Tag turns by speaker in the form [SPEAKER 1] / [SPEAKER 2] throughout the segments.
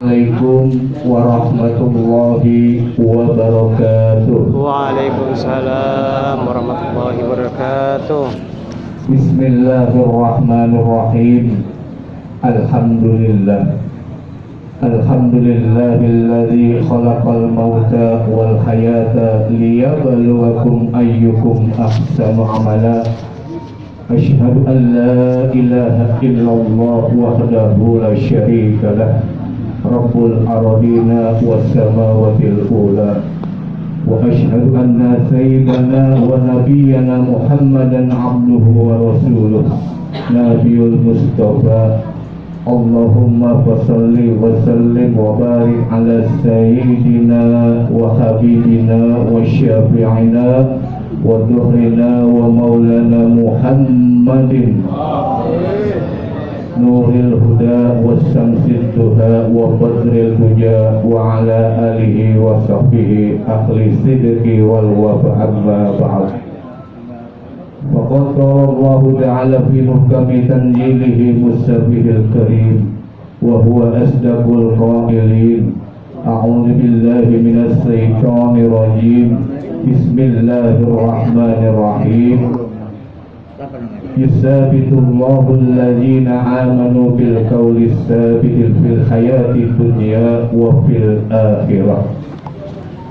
[SPEAKER 1] Assalamualaikum warahmatullahi wabarakatuh.
[SPEAKER 2] Waalaikumsalam warahmatullahi wabarakatuh.
[SPEAKER 1] Bismillahirrahmanirrahim. Alhamdulillah. Alhamdulillahilladzi khalaqal mauta wal hayata liyabluwakum ayyukum ahsanu amala. Asyhadu an la ilaha illallah wahdahu la syarika lah. Rabbul aradina was samawatil ula. Wa asyhadu anna sayyidana wa nabiyyana Muhammadan abduhu wa rasuluh. Nabiyul Mustafa. Allahumma fasalli wa sallim wa barik ala sayyidina wa habibina wa syafi'ina wa dhuhrina wa maulana Muhammadin nuril huda wa samsid duha wa badril huja wa ala alihi wa sahbihi ahli sidqi wal wafa amma ba'd. Faqad Allah ta'ala fi muhkami tanzilihi mustabihil karim wa huwa asdaqul qailin. A'udzu billahi minas syaitonir rajim. Bismillahirrahmanirrahim. Yusabitullahu alladhina amanu bil qawli sabiti fil hayati dunya wa fil akhirah.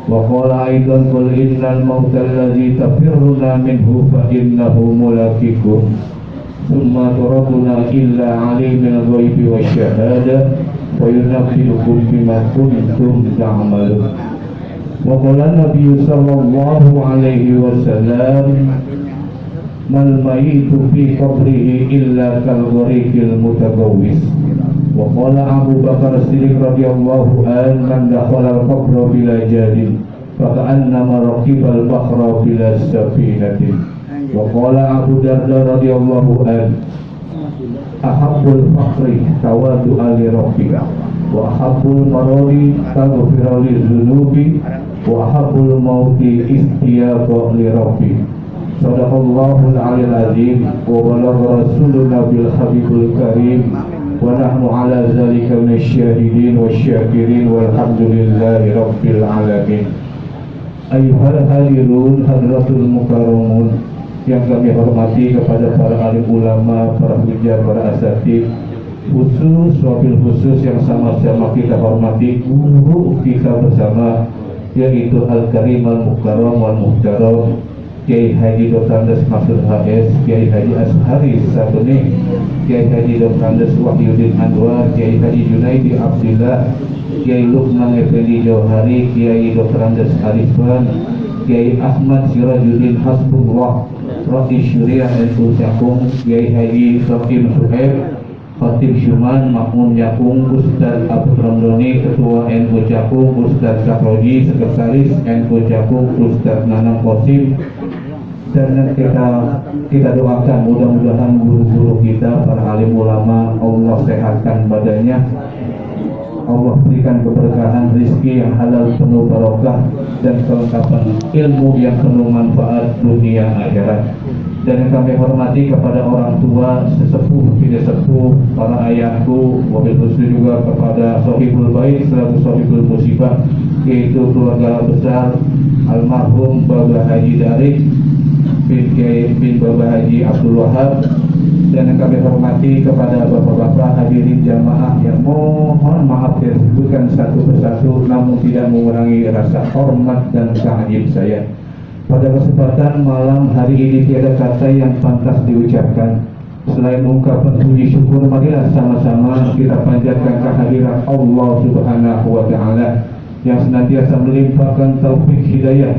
[SPEAKER 1] Wa qala aidan qul innal mauta alladhi tafirruna minhu fa innahu mulaqikum thumma turaduna illa alimil ghaibi wasyahada wa yunabbiukum bima kuntum ta'malun. Wa qala Nabi sallallahu alaihi wasallam mal mayitu fi qabrihi illa kal ghariqil mutagawwis. Wa qala Abu Bakar Siddiq radhiyallahu anhu man dakhala al-qabra bila jadin fa ka'annama raqibal bahra bila safinatin. Wa qala Abu Darda radhiyallahu anhu ahabbul faqri tawadu ali rabbika wa ahabbul maradi taghfira li dhunubi wa ahabbul mauti istiyaqa li rabbi. Sadaqallahul aliyyil azim wa balagha rasuluna bil habibul karim. Wa nahnu ala zalika minasyahidin wasyakirin walhamdulillahi rabbil alamin. Ayyuhal hadirun hadratul mukarramun, yang kami hormati kepada para alim ulama, para hujar, para asatidz, khusus wabil khusus yang sama-sama kita hormati guru kita bersama, yaitu Al-Karim Al-Mukarram wal Muhtaram Kiai Haji Dr. Andes Maksud HS, Kiai Haji Ashari Sabeni, Kiai Haji Dr. Andes Wahyudin Anwar, Kiai Haji Junaidi Abdillah, Kiai Lukman Effendi Jauhari, Kiai Dr. Andes Arifan, Kiai Ahmad Sirajuddin Hasbullah, Rati Syuriah NU Cakung, Kiai Haji Sokim Suhaib, Khatib Syuman Makmun Cakung, Ustaz Abu Ramdhani Ketua NU Cakung, Ustaz Sakroji Sekretaris NU Cakung, Ustaz Nanang Qasim. Dan kita doakan mudah-mudahan guru-guru kita, para alim ulama, Allah sehatkan badannya, Allah berikan keberkahan rezeki yang halal penuh barokah dan kelengkapan ilmu yang penuh manfaat dunia akhirat. Dan yang kami hormati kepada orang tua, sesepuh, tidak sepuh, para ayahku, wabil khusus juga kepada sohibul bait selaku sohibul musibah, yaitu keluarga besar almarhum Bapak Haji Darik bin Bapak Haji Abdul Wahab. Dan yang kami hormati kepada bapak-bapak hadirin jamaah yang mohon maaf saya sebutkan satu persatu, namun tidak mengurangi rasa hormat dan ta'zim saya. Pada kesempatan malam hari ini tiada kata yang pantas diucapkan selain ungkapan puji syukur. Marilah sama-sama kita panjatkan kehadiran Allah Subhanahu wa Ta'ala yang senantiasa melimpahkan taufik hidayah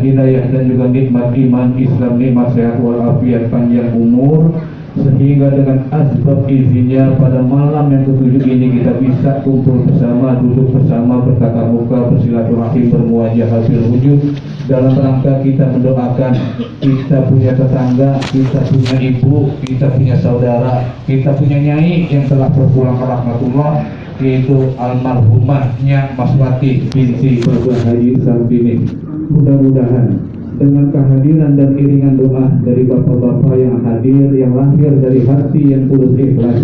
[SPEAKER 1] dan juga nikmat iman Islam, nikmat sehat walafiat, panjang umur, sehingga dengan asbab izinnya pada malam yang ketujuh ini kita bisa kumpul bersama, duduk bersama, bertatap muka, bersilaturahim, bermuajah bil wujud dalam rangka kita mendoakan kita punya tetangga, kita punya ibu, kita punya saudara, kita punya nyai yang telah berpulang ke rahmatullah, yaitu almarhumahnya Mas Wati binti Bapak Haji Sarbini. Mudah-mudahan dengan kehadiran dan iringan doa dari bapak-bapak yang hadir, yang lahir dari hati yang tulus ikhlas,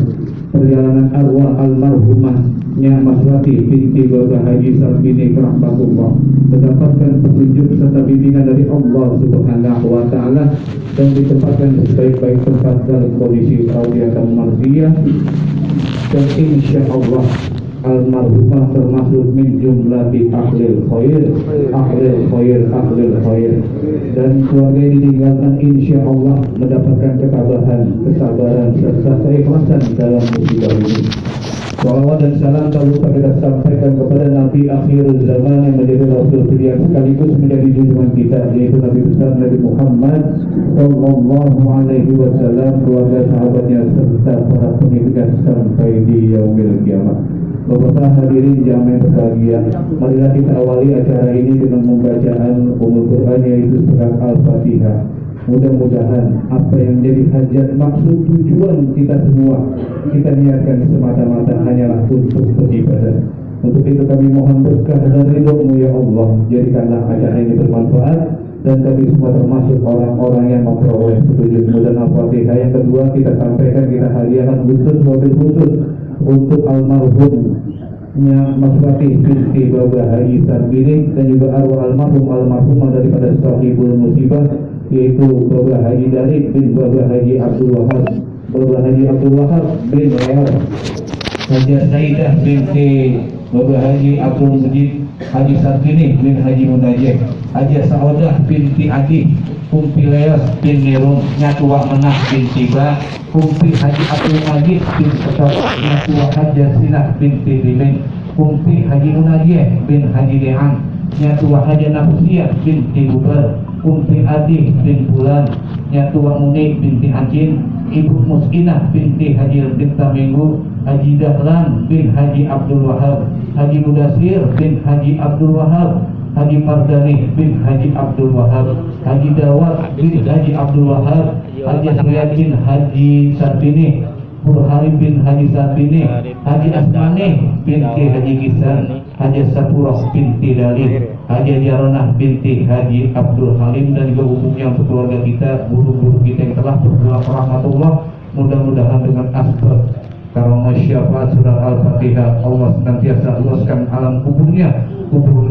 [SPEAKER 1] perjalanan arwah almarhumah Nya Masrati binti Bapak Haji Sarbini rahmatullah mendapatkan petunjuk serta bimbingan dari Allah Subhanahu wa taala dan ditempatkan di sebaik-baik tempat dalam kondisi raudhatul mardiyah, dan insya Allah almarhumah termasuk min jumlati ahlil khair, dan keluarga yang ditinggalkan insya Allah mendapatkan ketabahan, kesabaran serta keikhlasan dalam musibah ini. Salawat dan salam tak lupa kita sampaikan kepada Nabi akhir zaman yang menjadi rasul pilihan sekaligus menjadi junjungan kita, yaitu Nabi besar Nabi Muhammad sallallahu alaihi wasallam, keluarga sahabatnya serta para pengikutnya sampai di yaumil kiamat. Bapak hadirin jamaah yang berbahagia, marilah kita awali acara ini dengan pembacaan Ummul Quran, yaitu surat Al-Fatihah. Mudah-mudahan apa yang menjadi hajat, maksud, tujuan kita semua kita niatkan semata-mata hanyalah untuk beribadah. Untuk itu kami mohon berkah dan ridho-Mu ya Allah. Jadikanlah acara ini bermanfaat dan kami semua termasuk orang-orang yang memperoleh petunjuk-Mu. Dan Al-Fatihah yang kedua kita sampaikan, kita hadiahkan wabil khusus untuk almarhumnya Mas Fatih binti Bapak Haji Sarbini dan juga arwah almarhumah daripada sahibul musibah, yaitu Bapak Haji Darik bin Bapak Haji Abdul Wahab, Bapak Haji Abdul Wahab bin Rayar, Haji Saidah binti Bapak Haji Abdul Mujid, Haji Sarbini bin Haji Munajih, Haji Saodah binti Adi, Kumpi Leos bin Nirung, Nyatua Menah bin Tiba, Kumpi Haji Abdul Majid bin Setok, Nyatua Haji Sinah binti Liming, Kumpi Haji Munajih bin Haji Dehan, Nyatua Haji Nafsiyah binti Bubar, Kumpi Adi bin Bulan, Nyatua Muni binti Acin, Ibu Muskinah binti Haji Tirta Minggu, Haji Dahlan bin Haji Abdul Wahab, Haji Mudasir bin Haji Abdul Wahab, Haji Mardani bin Haji Abdul Wahab, Haji Dawat bin Haji Abdul Wahab, Haji Asriyakin Haji Sarbini, Burhari bin Haji Sarbini, Haji Asmani binti Haji Kisan, Haji Sapurah binti Dalil, Haji Jaronah binti Haji Abdul Halim, dan juga umumnya untuk keluarga kita, guru-guru kita yang telah berpulang rahmatullah. Mudah-mudahan dengan asbab karomah syafaat surah Al-Fatihah Allah senantiasa luaskan alam kuburnya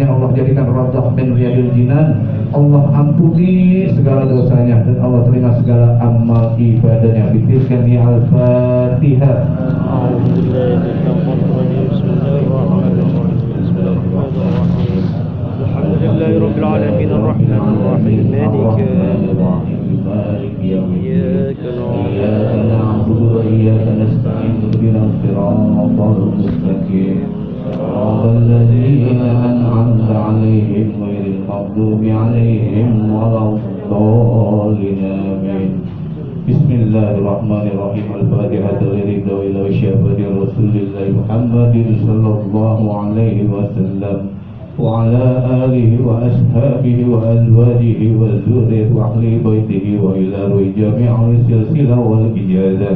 [SPEAKER 1] Allah jadikan radhah min riyadil jinan, Allah ampuni segala dosanya dan Allah terima segala amal ibadahnya. Bitirkan ya Al-Fatihah.
[SPEAKER 2] Alhamdulillahi Rabbil Alamin Ar-Rahmanir Rahim Maliki Iyyaka na'budu wa iyyaka nasta'in ihdinas siratal mustaqim siratal ladzina an'amta 'alaihim ghairil maghdubi 'alaihim waladdallin amin. Bismillahirrahmanirrahim. Al-Fatihah lillahi wa syafati Rasulillah Muhammadin sallallahu alaihi wasallam وعلى آله وأصحابه وأزواجه وذريته وأهل بيته وإلى جميع السلسلة والإجازة،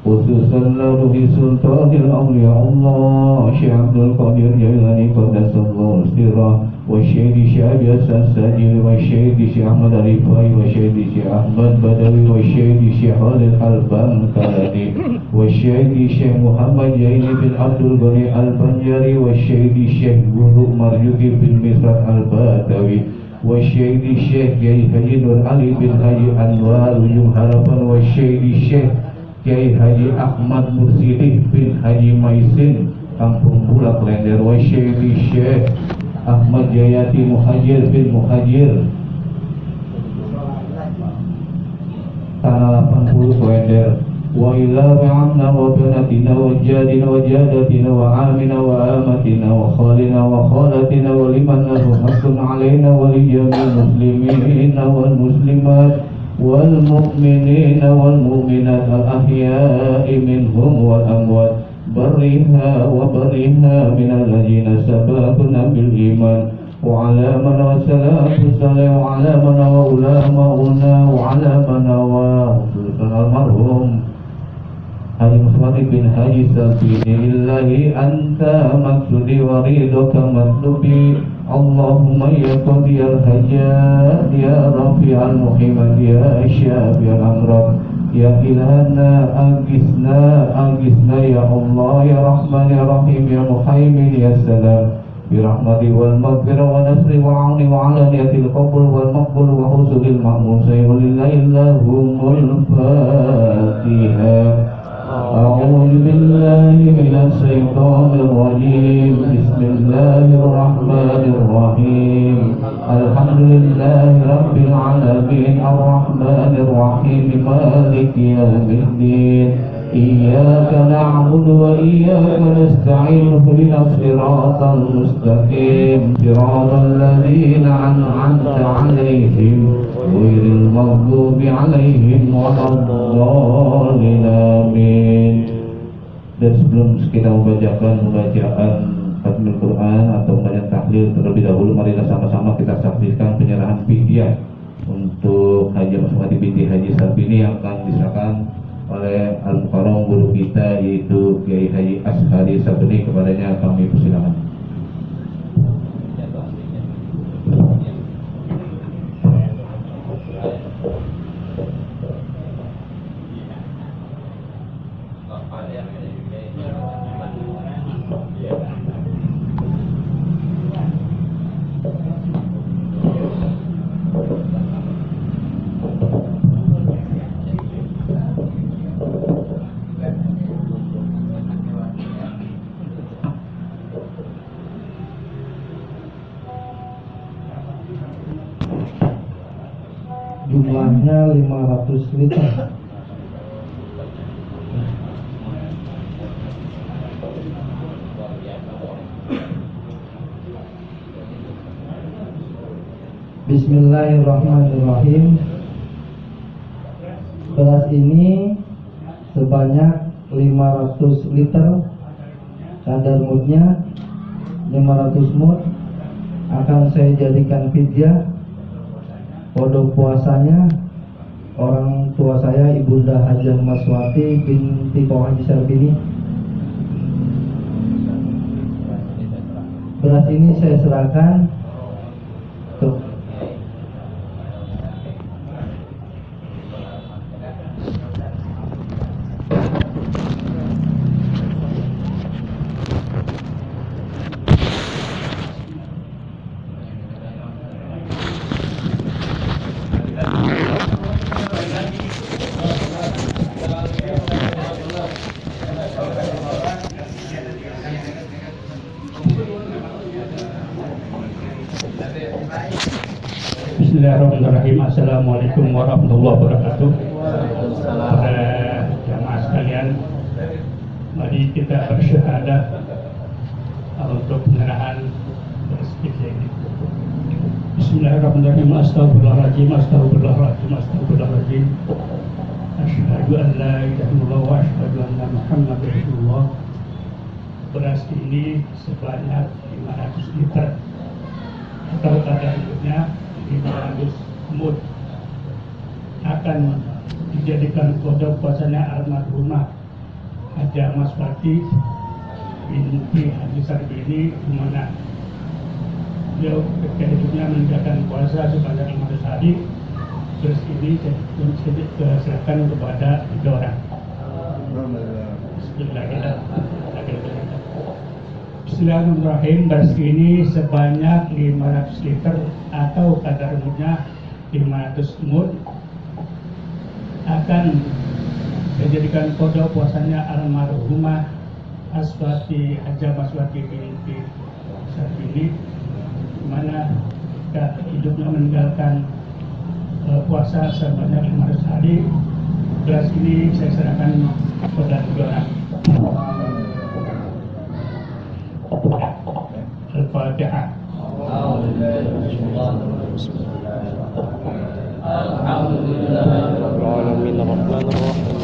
[SPEAKER 2] خصوصا لروح سلطان الأولياء الله شيخ عبد القادر جيلاني قدس الله سره، والشيخ شهاب الساجل، والشيخ شيخ أحمد الرفاعي، والشيخ شيخ أحمد بدوي، والشيخ شيخ خالد البنكالي، والشيخ شيخ محمد جايني بن عبد الغني البنجاري، والشيخ شيخ guru Marjuki bin Misrat al-Batawi, والشيخ شيخ Kiai Haji Nur Ali bin Haji Anwar Ujung Harapan, والشيخ شيخ Kiai Haji Ahmad Mursyidi bin Haji Maisin Kampung Bulak Lender, والشيخ Syekh Ahmad Jayati Muhajir bin Muhajir Tanah 80 Lender, wa ila bi'amna wa banatina wa jadina wa jadatina wa amina wa amatina wa khalina wa khalatina wa liman lahu haqqun alaina wa li jami'il muslimina wal muslimat wal mu'minina wal mu'minat al ahya'i minhum wal amwat barriha wa barriha minal ladzina sabaquna bil iman wa ala man wa salatu salam wa ala man wa ulama wa ala man wa almarhum Haji Muswati bin Haji Sarbini, illahi anta maksudi wa ridhoka matlubi, Allahumma ya qadiyal hajat ya rafi'al muhimad ya syafi'al amrad Ya ilahana agisna ya Allah ya Rahman ya Rahim ya Muhaimin ya Salam birahmati wal maghfirah wa nasri wa auni wa alaniyatil qabul wal maqbul wa husulil ma'mun sayyidillahumul Fatihah. A'udzu billahi minasy syaithanir rajim. Bismillahirrahmanirrahim. Alhamdulillahi rabbil alamin arrahmanir rahim maliki yaumiddin. Iyyaka na'budu wa iyyaka nasta'in ihdinas siratal mustaqim siratal ladzina an'amta 'alaihim ghairil maghdubi 'alaihim waladdallin. Amin. Dan sebelum kita membacakan khatmul Quran atau bacaan tahlil terlebih dahulu, marilah sama-sama kita saksikan penyerahan fidyah untuk Haji Masmati binti Haji Sabini yang akan diserahkan oleh Al-Mukarram guru kita yaitu Kiai Haji Ashari Sabeni. Kepadanya kami persilakan.
[SPEAKER 3] Jumlahnya 500 liter. Bismillahirrahmanirrahim. Beras ini sebanyak 500 liter. Kadar mudnya 500 mud akan saya jadikan fidyah. Kode puasanya orang tua saya Ibunda Hajah Maswati binti Pak Haji Sarbini. Beras ini saya serahkan ke
[SPEAKER 4] Bismillahirrahmanirrahim. Assalamualaikum warahmatullahi wabarakatuh. Para jamaah sekalian, mari kita bersyahadah untuk penyerahan rezeki ini. Bismillahirrahmanirrahim. Astagfirullahaladzim, astagfirullahaladzim, astagfirullahaladzim. Asyhadu an la ilaha illallah wa asyhadu anna Muhammadar Rasulullah. Beras ini sebanyak 500 liter atau kadarnya 500 mud akan dijadikan kode puasanya almarhumah Haja Maswati binti Haji Sarbini, di mana beliau ketika hidupnya menjalankan puasa sebanyak 500 hari. Terus ini saya serahkan kepada 3 orang. Bismillahirrahmanirrahim. Beras ini sebanyak 500 liter atau kadar mudnya 500 mud akan dijadikan kode puasanya almarhumah Aswati Haja Maswati binti Sarbini, di mana hidupnya meninggalkan puasa sebanyak 500 hari. Beras ini saya serahkan kepada 3 orang. Al-Fatihah.
[SPEAKER 5] Rabbil alamin arrahmanir rahim.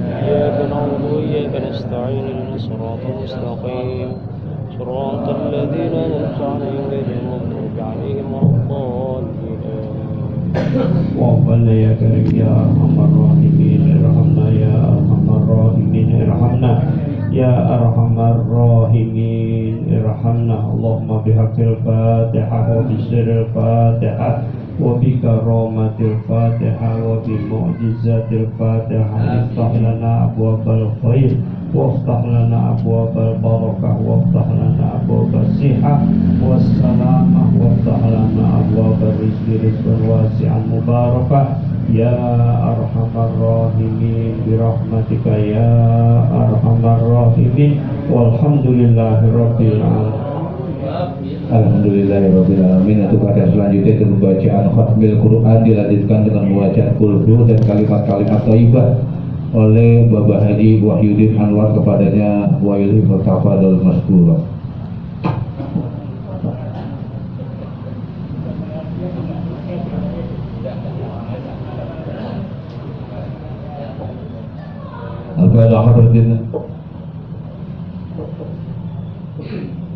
[SPEAKER 5] Iyyaka na'budu wa iyyaka nasta'in ihdinas siratal mustaqim siratal ladzina an'amta 'alaihim ghairil maghdubi 'alaihim waladdallin.
[SPEAKER 2] Waghfir ya karim ya arhamar rahimin irhamna ya arhamar rahimin irhamna ya arhamar rahimin irhamna. Allahumma bihaqqil Fatihah wa bisirril Fatihah وبكرامة الفاتحة وبمعجزات الفاتحة افتح لنا أبواب الخير وافتح لنا أبواب البركة وافتح لنا أبواب الصحة والسلامة وافتح لنا أبواب الرزق رزقا واسعا مباركا يا أرحم الراحمين برحمتك يا أرحم الراحمين والحمد لله رب العالمين.
[SPEAKER 1] Alhamdulillahirabbil alamin. Untuk pada selanjutnya itu bacaan khatmil Quran dilanjutkan dengan bacaan kulhu dan kalimat-kalimat thayyibah oleh Bapak Haji Wahyudin Anwar, kepadanya wa ilhi fatafadul maskura. Al-Fatihah hadratin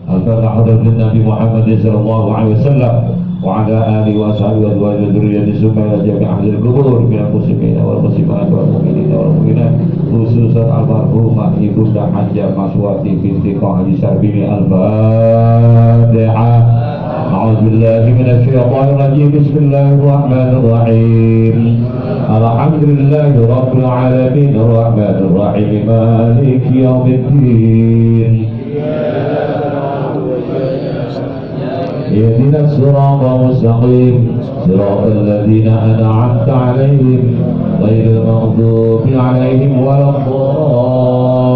[SPEAKER 1] Al-Fatihah hadratin Nabi Muhammad sallallahu alaihi wasallam wa ala alihi wa sahbihi wa dzurriyyati summa jami' ahli al-qubur min al-muslimin wal muslimat wal mu'minin wal mu'minat, khususan almarhumah Ibunda Hajjah Maswati binti Haji Sarbini. Al-Fatihah. A'udzu billahi minasy syaithanir rajim. Bismillahir rahim. Alhamdulillahi rabbil alamin arrahmanir rahim maliki yaumiddin. اهدنا الصراط المستقيم صراط الذين أنعمت عليهم غير المغضوب عليهم ولا الضالين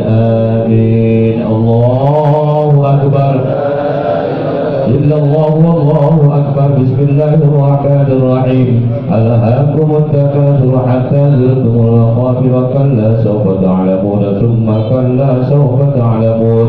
[SPEAKER 1] آمين. الله أكبر. إلا الله والله أكبر. بسم الله الرحمن الرحيم. ألهاكم التكاثر حتى زرتم المقابر كلا سوف تعلمون ثم كلا سوف تعلمون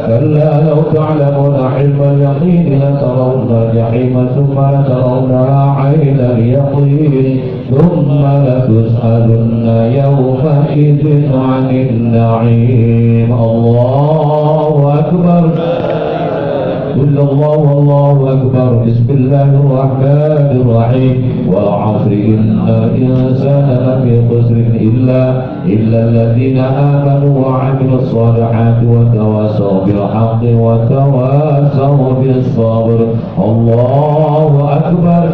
[SPEAKER 1] كلا لو تعلمون علم اليقين لترون الجحيم ثم لترونها عين اليقين ثم لتسألن يومئذ عن النعيم. الله أكبر. إلا الله والله أكبر. بسم الله الرحمن الرحيم. والعصر إن الإنسان لفي خسر إلا الذين آمنوا وعملوا الصالحات وتواصوا بالحق وتواصوا بالصبر. الله أكبر.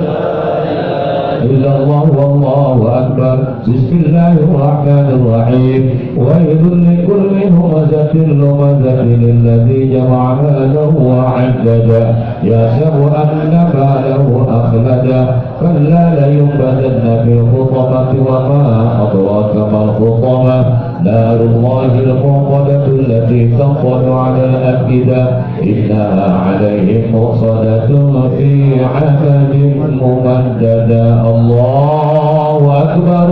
[SPEAKER 1] إلا الله والله أكبر. بسم الله الرحمن الرحيم. ويل لكل همزة لمزة الذي جمع ماله وعدده يحسب أن ماله أخلده كلا لينبذن في الحطمة وما أدراك ما الحطمة نار الله الموقدة التي تنطلع على الأفئدة إنها عليهم مؤصدة في عمد ممددة. الله أكبر.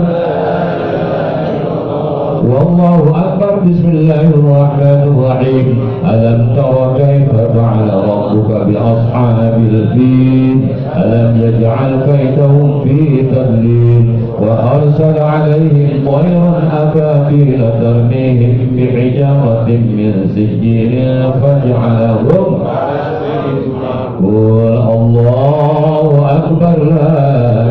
[SPEAKER 1] والله أكبر. بسم الله الرحمن الرحيم. ألم تر كيف فعل ربك بأصحاب الفيل ألم يجعل كيدهم في تضليل وأرسل عليهم طيرا أبابيل ترميهم بحجارة من سجيل فجعلهم. قل الله أكبر. لا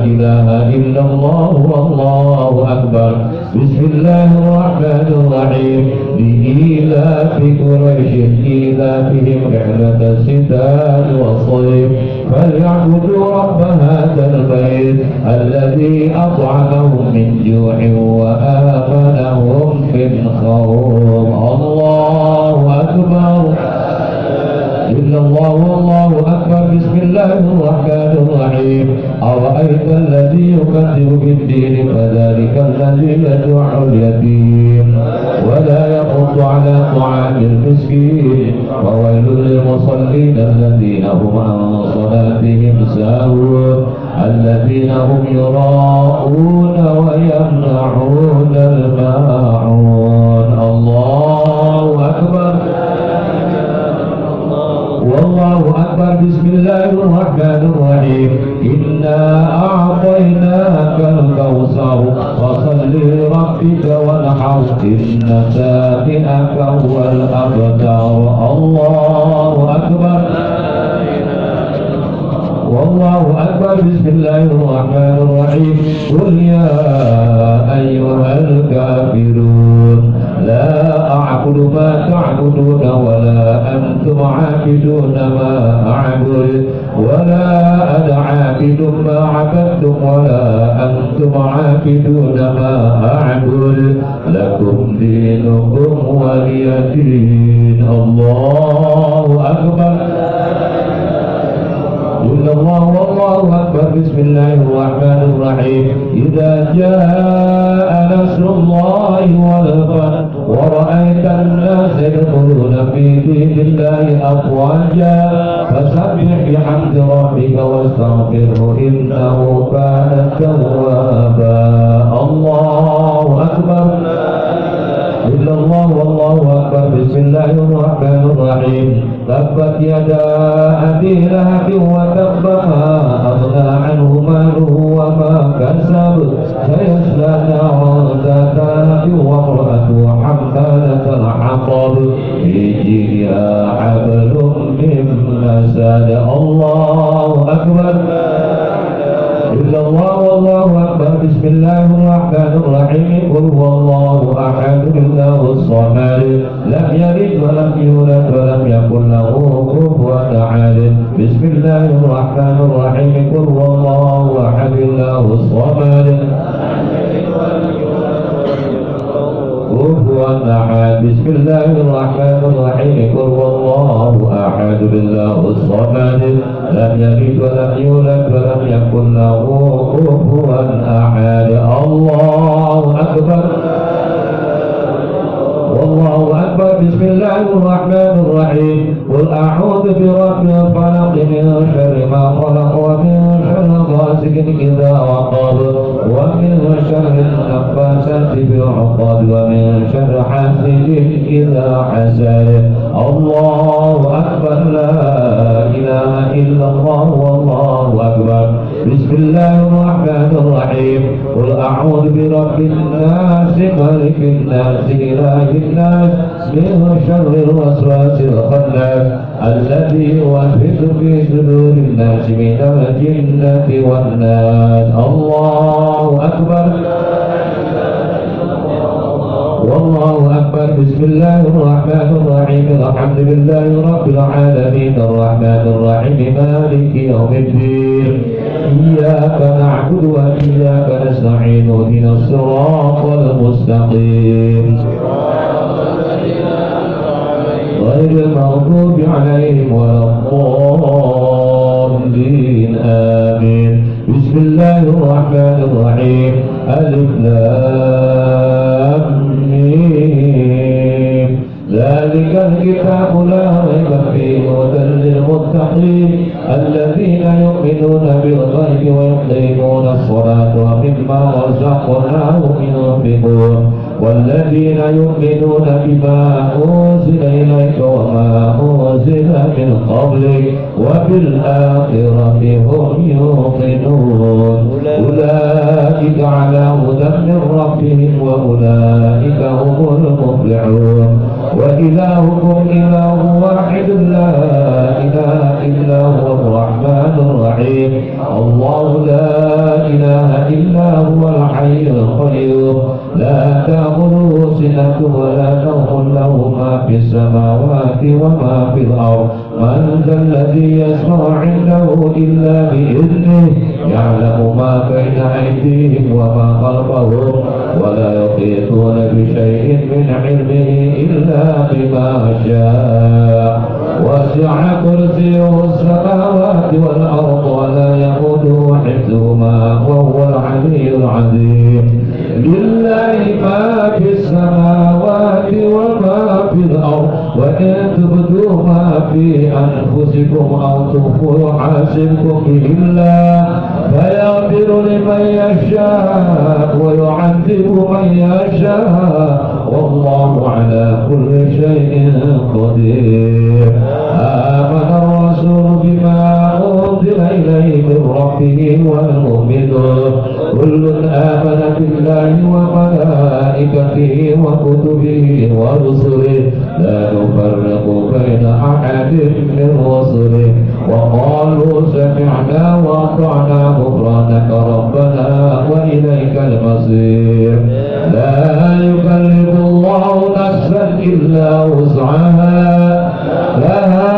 [SPEAKER 1] إله إلا الله والله أكبر. بسم الله الرحمن الرحيم. لإيلاف قريش إيلافهم رحلة الشتاء والصيف فليعبدوا رب هذا البيت الذي أطعمهم من جوع وآمنهم من خوف. الله أكبر. إلا الله والله أكبر. بسم الله الرحمن الرحيم. أرأيت الذي يكذب بالدين فذلك الذي يدع اليتيم ولا يحض على طعام المسكين وويل للمصلين الذين هم عن صلاتهم ساهون الذين هم يراءون ويمنعون الماعون. الله أكبر. والله أكبر. بسم الله الرحمن الرحيم. إنا أعطيناك الكوثر فصل لربك وانحر إن شانئك هو الأبتر. الله أكبر. والله أكبر. بسم الله الرحمن الرحيم. قل يا أيها الكافرون لا أعبد ما تعبدون ولا أنتم أنتم عابدون ما أعبد ولا أنا عابد ما عبدتم ولا أنتم عابدون ما أعبد لكم دينكم ولي دين. الله أكبر. إلا الله والله أكبر. بسم الله الرحمن الرحيم. إذا جاء نصر الله والفتح ورأيت الناس يدخلون في دين الله أفواجا فسبح بحمد ربك واستغفره إنه كان توابا. الله أكبر. إلا الله والله أكبر. بسم الله الرحمن الرحيم. تبت يدا أبي لهب وتب ما أغنى عنه ماله وما كسب سيصلى نارا ذات لهب وامرأته حمالة الحطب في جيدها حبل من مسد. الله أكبر. إلا الله والله أكبر. بسم الله الرحمن الرحيم. قل هو الله أحد الله الصمد لم يلد ولم يولد ولم يكن له كفوا أحد. بسم الله الرحمن الرحيم. قل هو الله أحد الله الصمد كفوا أحد. بسم الله الرحمن الرحيم. قل هو الله أحد الله الصمد لم يلد ولم يولد ولم يكن له كفوا أحد. الله أكبر. والله أكبر. بسم الله الرحمن الرحيم. قل أعوذ برب الفلق من شر ما خلق ومن شر غاسق إذا وقب ومن شر النفاثات في العقد ومن شر حاسد إذا حسد. الله أكبر. لا إله إلا الله والله أكبر. بسم الله الرحمن الرحيم. قل أعوذ برب الناس ملك الناس إله الناس من شر الوسواس الخناس الذي يوسوس في صدور الناس من الجنة والناس. الله أكبر. والله أكبر. بسم الله الرحمن الرحيم. الحمد لله رب العالمين الرحمن الرحيم مالك يوم الدين إياك نعبد وإياك نستعين اهدنا الصراط المستقيم غير المغضوب عليهم ولا الضالين آمين. بسم الله الرحمن الرحيم. ألف لام ميم ذلك الكتاب لا ريب فيه هدى للمتقين الذين يؤمنون بالغيب ويقيمون الصلاة ومما رزقناهم ينفقون والذين يؤمنون بما أنزل إليك وما أنزل من قبلك وبالآخرة هم يوقنون أولئك على هدى من ربهم وأولئك هم المفلحون. وإلهكم إله واحد لا إله إلا هو الرحمن الرحيم. الله لا إله إلا هو الحي القيوم لا تأخذه سنة ولا نوم له ما في السماوات وما في الأرض. من ذا الذي يشفع عنده إلا بإذنه يعلم ما بين أيديهم وما خلفهم ولا يحيطون بشيء من علمه إلا بما شاء. وسع كرسيه السماوات والأرض ولا يئوده حفظهما وهو العلي العظيم. لله ما في السماوات وما في الأرض وإن تبدوا ما في أنفسكم أو تخفوا يحاسبكم به الله فيغفر لمن يشاء ويعذب من يشاء والله على كل شيء قدير. آمن الرسول بما أنزل إليه من ربه والمؤمنون كل آمن بالله وملائكته وكتبه ورسله لا نفرق بين أحد من رسله وقالوا سمعنا وأطعنا غفرانك ربنا وإليك المصير. لا يكلف الله نفسا إلا وسعها لها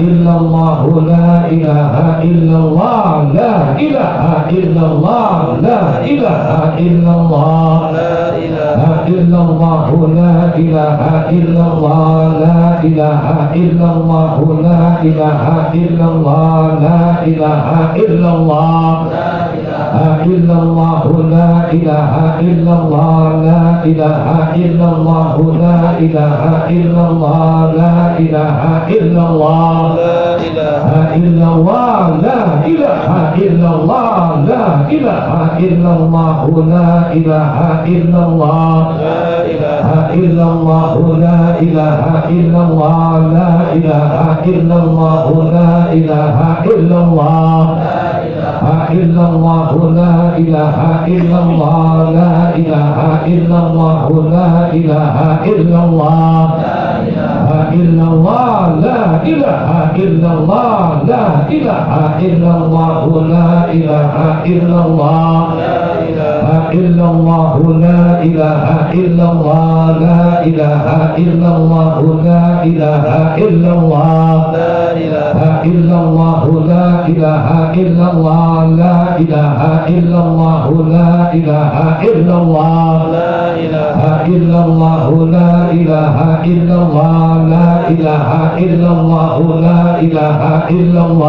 [SPEAKER 1] illallah, la ilaha illallah, la ilaha illallah, la ilaha illallah, la ilaha illallah, la ilaha illallah, la ilaha illallah, la ilaha illallah, la ilaha illallah, illallah, la ilaha illallah, la ilaha illallah, la ilaha illallah, la ilaha illallah, la ilaha illallah, la ilaha illallah, la ilaha illallah, la ilaha illallah, la ilaha illallah, la ilaha illallah, la ilaha illallah, la ilaha illallah, illallah, la ilaha illallah, la ilaha illallah, la ilaha illallah, illallah, la ilaha illallah, la ilaha illallah, la ilaha illallah, illallah, la ilaha illallah, la ilaha illallah, la ilaha illallah, illallah, la ilaha illallah, la ilaha illallah, la ilaha illallah, illallah, la ilaha illallah, la ilaha illallah, la ilaha illallah, illallah, la ilaha illallah, la ilaha illallah, la ilaha illallah, illallah, la ilaha illallah, la ilaha illallah, la ilaha illallah,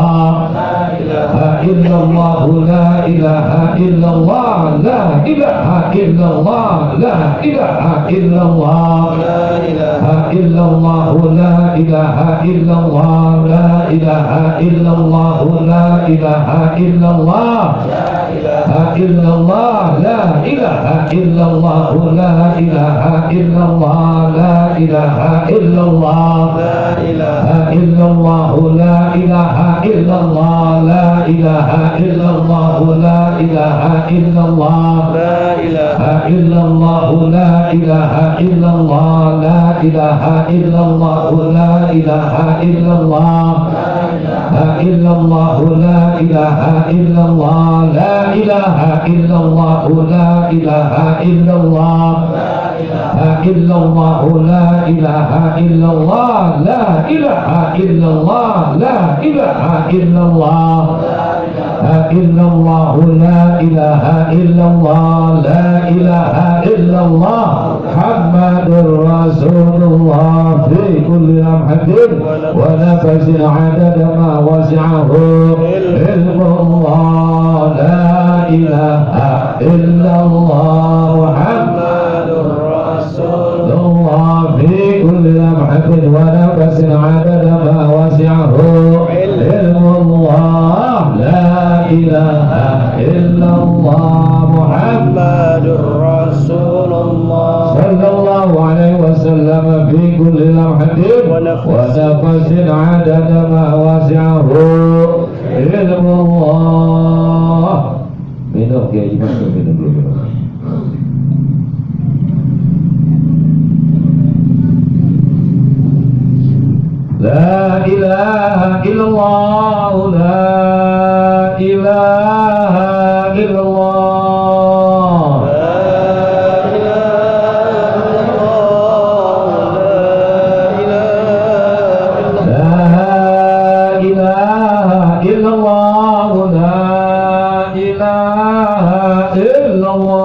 [SPEAKER 1] illallah, la ilaha illallah, la ilaha illallah, la ilaha illallah, illallah, la ilaha illallah, la ilaha illallah, la ilaha illallah, illallah, la ilaha illallah, la ilaha illallah, la ilaha illallah, illallah, la ilaha illallah, la ilaha illallah, la ilaha illallah, illallah, la ilaha illallah, la ilaha illallah, la ilaha illallah, illallah, la ilaha illallah, la ilaha illallah, Muhammadur Rasulullah fi kulli lamhatin wa nafasin adada ma wasi'ahu ilmullah, la ilaha illallah, Muhammadur Rasulullah fi kulli lamhatin wa nafasin adada ma wasi'ahu ilmullah, la ilaha illallah, Muhammadur Rasulullah sallallahu alaihi wasallam fi kulli lamhatin wa nafasin adada ma wasi'ahu ilmullah. Minum Kiai Mas, minum dulu. La ilaha illallah, la ilaha illallah, la ilaha illallah, la ilaha illallah,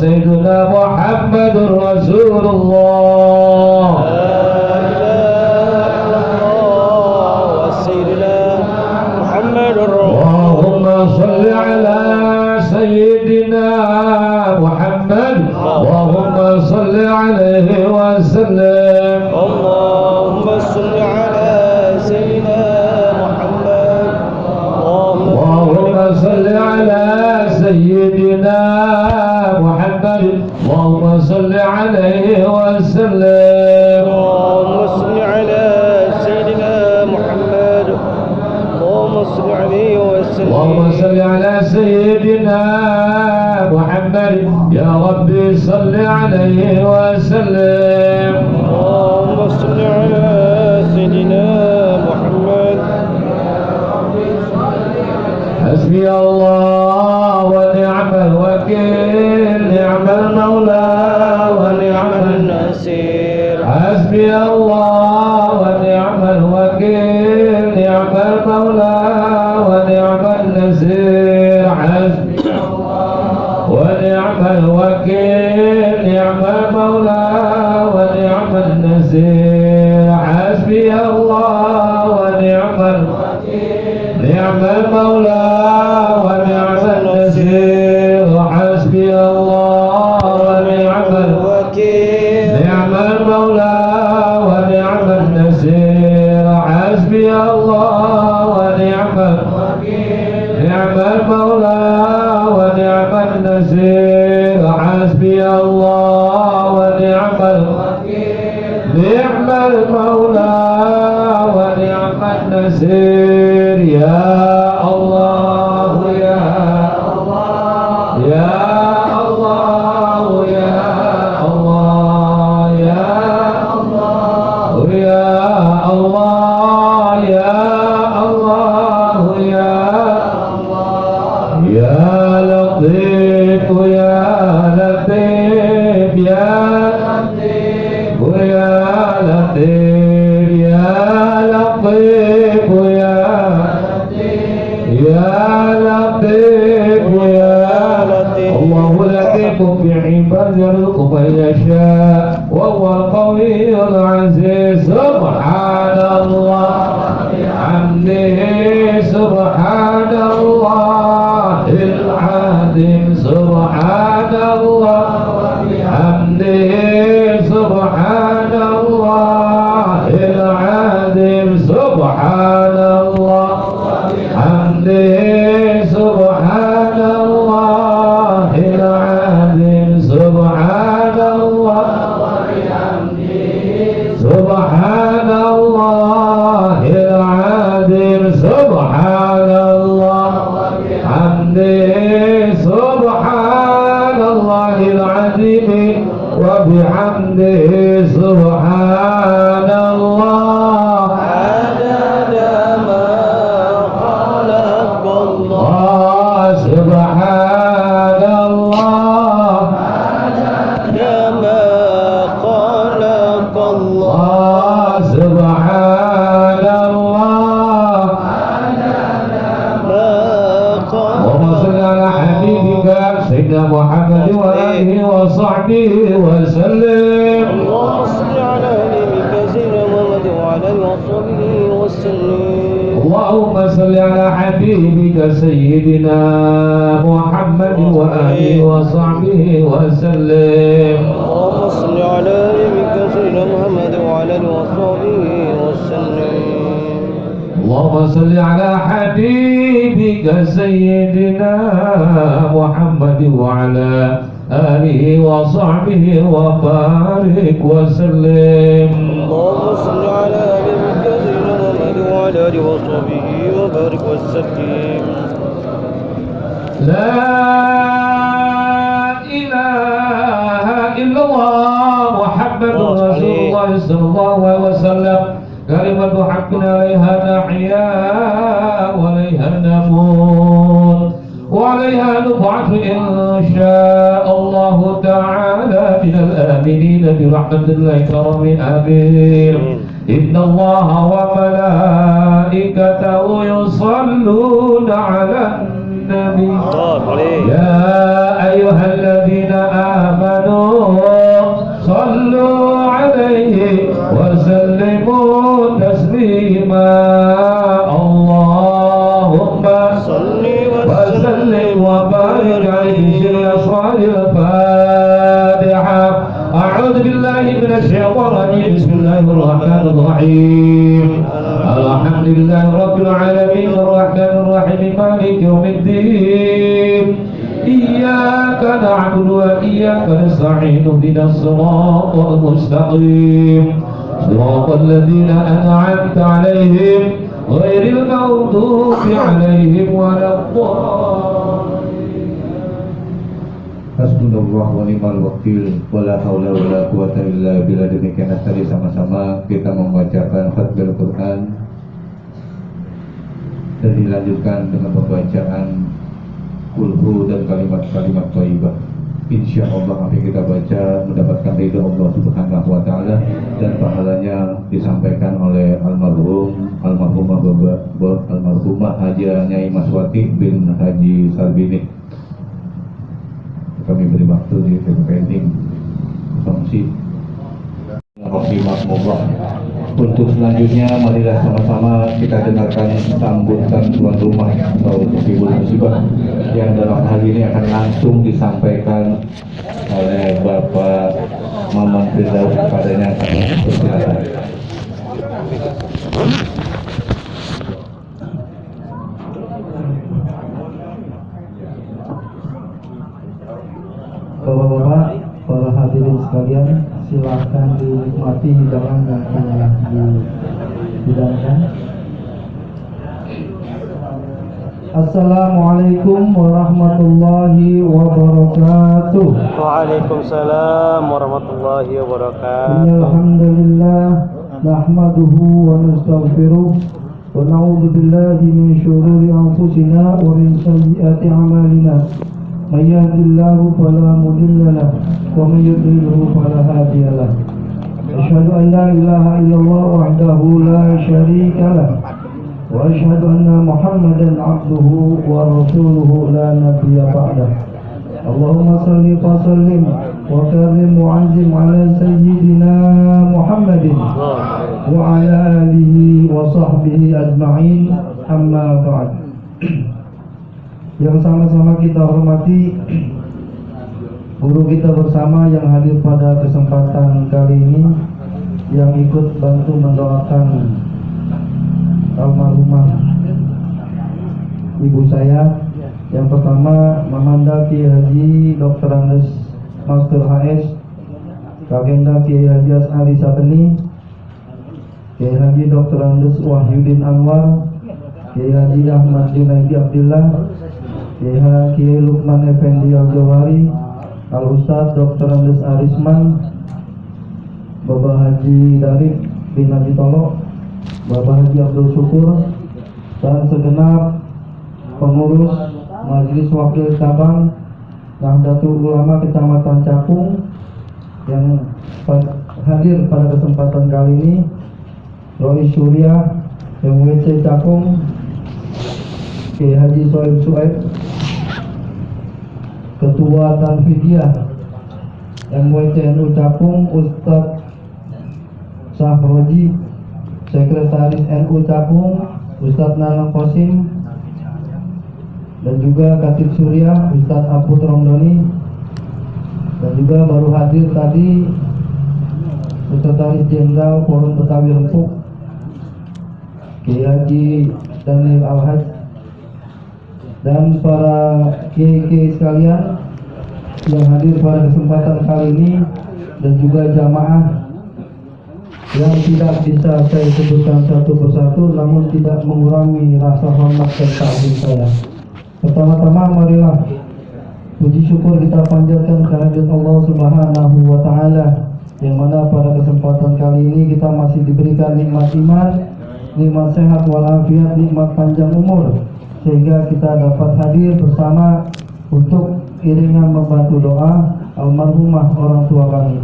[SPEAKER 1] Sayyiduna Muhammadur Rasulullah, Allahumma salli ala Sayyidina Muhammad, Allahumma salli alaihi wa sallim,
[SPEAKER 5] Allahumma salli ala Sayyidina Muhammad,
[SPEAKER 1] Allahumma salli ala Sayyidina Muhammad, Allahumma salli alaihi wa sallim,
[SPEAKER 5] Allahumma salli ala Sayyidina Muhammad, Allahumma salli alaihi wa sallim,
[SPEAKER 1] Allahumma salli ala Sayyidina Muhammad, ya Rabbi salli alaihi wa sallim,
[SPEAKER 5] Allahumma salli ala Sayyidina Muhammad,
[SPEAKER 1] حسبي الله ونعم الوكيل نعم المولى ونعم
[SPEAKER 5] النصير
[SPEAKER 1] حسبي الله ونعم الوكيل نعم المولى ونعم النصير حسبي الله ونعم الوكيل نعم المولى ونعم النصير حسبي الله ونعم الوكيل نعم المولى ونعم النصير حسبي الله ونعم الوكيل نعم المولى ونعم النصير حسبي الله ونعم الوكيل نعم المولى ونعم النصير حسبي الله ونعم الوكيل نعم المولى ونعم النصير يا الله يا الله يا الله يا الله يا الله يا الله يا الله يا الله يا لطيف يا لطيف يا لطيف يا لطيف يا لطيف يا لطيف يا لطيف الله لطيف بعباد يرزق من يشاء وهو القوي العزيز سبحان الله بحمده سبحان الله العظيم سبحان الله بحمده سبحان الله العظيم سبحان الله بحمده سبحان الله العظيم سبحان الله سبحان الله العظيم سبحان الله بحمده سبحان الله العظيم وبحمده سبحان الله عدد ما خلق الله سبحان الله عدد ما خلق الله سبحان الله اللهم صل على حبيبك سيدنا محمد وآله وصحبه وسلم
[SPEAKER 5] اللهم صل على نبيك سيدنا محمد وعلى آله وصحبه وسلم
[SPEAKER 1] اللهم صل على حبيبك سيدنا محمد وآله وصحبه وسلم
[SPEAKER 5] اللهم صل على نبيك سيدنا محمد وعلى آله وصحبه وسلم
[SPEAKER 1] اللهم صل على حبيبك سيدنا محمد وعلى آله وصحبه وبارك وسلم
[SPEAKER 5] اللهم صل على نبيك سيدنا محمد وعلى آله وصحبه وبارك وسلم
[SPEAKER 1] لا إله إلا الله محمد رسول الله صلى الله عليه وسلم كلمة حق عليها نحيا وعليها نموت وعليها نبعث إن شاء الله تعالى من الآمنين برحمة الله كرم آمين إن الله وملائكته يصلون على النبي يا أيها الذين آمنوا صلوا عليه وسلموا تسليما اللهم
[SPEAKER 5] صل
[SPEAKER 1] وسلم وبارك عليه في أسرار الفاتحة أعوذ بالله من الشيطان الرجيم بسم الله الرحمن الرحيم الحمد لله رب العالمين الرحمن الرحيم مالك يوم الدين إياك نعبد وإياك نستعين اهدنا الصراط المستقيم صراط الذين أنعمت عليهم غير المغضوب عليهم ولا الضالين Hasbunallah wa ni'mal wakil wala haula wala quwata illa billah. Demikian tadi sama-sama kita membacakan khatmul Quran
[SPEAKER 2] dan dilanjutkan dengan pembacaan kulhu dan kalimat-kalimat thayyibah. Insya Allah apa yang kita baca mendapatkan ridha Allah Subhanahu wa Ta'ala, dan pahalanya disampaikan oleh almarhumah Haja Nyai Maswati bin Haji Sarbini. Kami beri waktu di pending kongsi. Rahimahullah. Untuk selanjutnya marilah sama-sama kita dengarkan sambutan tuan rumah atau ibu musibah yang dalam hal ini akan langsung disampaikan oleh Bapak Maman Firdaus kepadanya. Silakan.
[SPEAKER 3] Bapak-bapak, para hadirin sekalian, silakan dinikmati hidangan yang telah dihidangkan. Assalamualaikum warahmatullahi wabarakatuh.
[SPEAKER 5] Waalaikumsalam warahmatullahi wabarakatuh.
[SPEAKER 3] Alhamdulillah, nahmaduhu wa nastaghfiruh wa na'udzu billahi min syururi anfusina wa min sayyiati a'malina. May yahdihillahu fala mudilla lahu wa may yudlilhu fala hadiya lahu. Asyhadu an la ilaha illallah wahdahu la syarika lahu wa asyhadu anna Muhammadan abduhu wa rasuluhu la nabiyya ba'dahu. Allahumma salli wa sallim wa karim wa anzim ala sayyidina Muhammadin wa ala alihi wa sahbihi ajma'in, amma ba'd. Yang sama-sama kita hormati guru kita bersama yang hadir pada kesempatan kali ini, yang ikut bantu mendoakan almarhumah ibu saya. Yang pertama, Mamanda Kiai Haji Dr. Andes Master HS, Kakenda Kiai Haji As'ari Sabeni, Kiai Haji Dr. Andes Wahyudin Anwar, Kiai Haji Ahmad Junaidi Abdillah, Kiai Lukman Effendi Al-Jawari, Al-Ustadz Dr. Andes Arisman, Bapak Haji Darif bin Haji Tolok, Bapak Haji Abdul Syukur, dan segenap pengurus Majelis Wakil Cabang Nahdlatul Ulama Kecamatan Cakung yang hadir pada kesempatan kali ini, Roy Surya MWC Cakung, Kiai Haji Suhaib, Ketua Tanfidiyah MWCNU Cakung Ustadz Sahroji, Sekretaris NU Cakung Ustadz Nanang Kosim, dan juga Katib Surya Ustadz Aput Romdoni, dan juga baru hadir tadi Sekretaris Jenderal Forum Betawi Rempuk Kiai Haji Daniel Al-Haj, dan para kiai-kiai sekalian yang hadir pada kesempatan kali ini, dan juga jamaah yang tidak bisa saya sebutkan satu persatu, namun tidak mengurangi rasa hormat dan takzim saya. Pertama-tama marilah puji syukur kita panjatkan kehadirat Allah Subhanahu wa Ta'ala, yang mana pada kesempatan kali ini kita masih diberikan nikmat iman, nikmat sehat walafiat, nikmat panjang umur, sehingga kita dapat hadir bersama untuk iringan membantu doa almarhumah orang tua kami.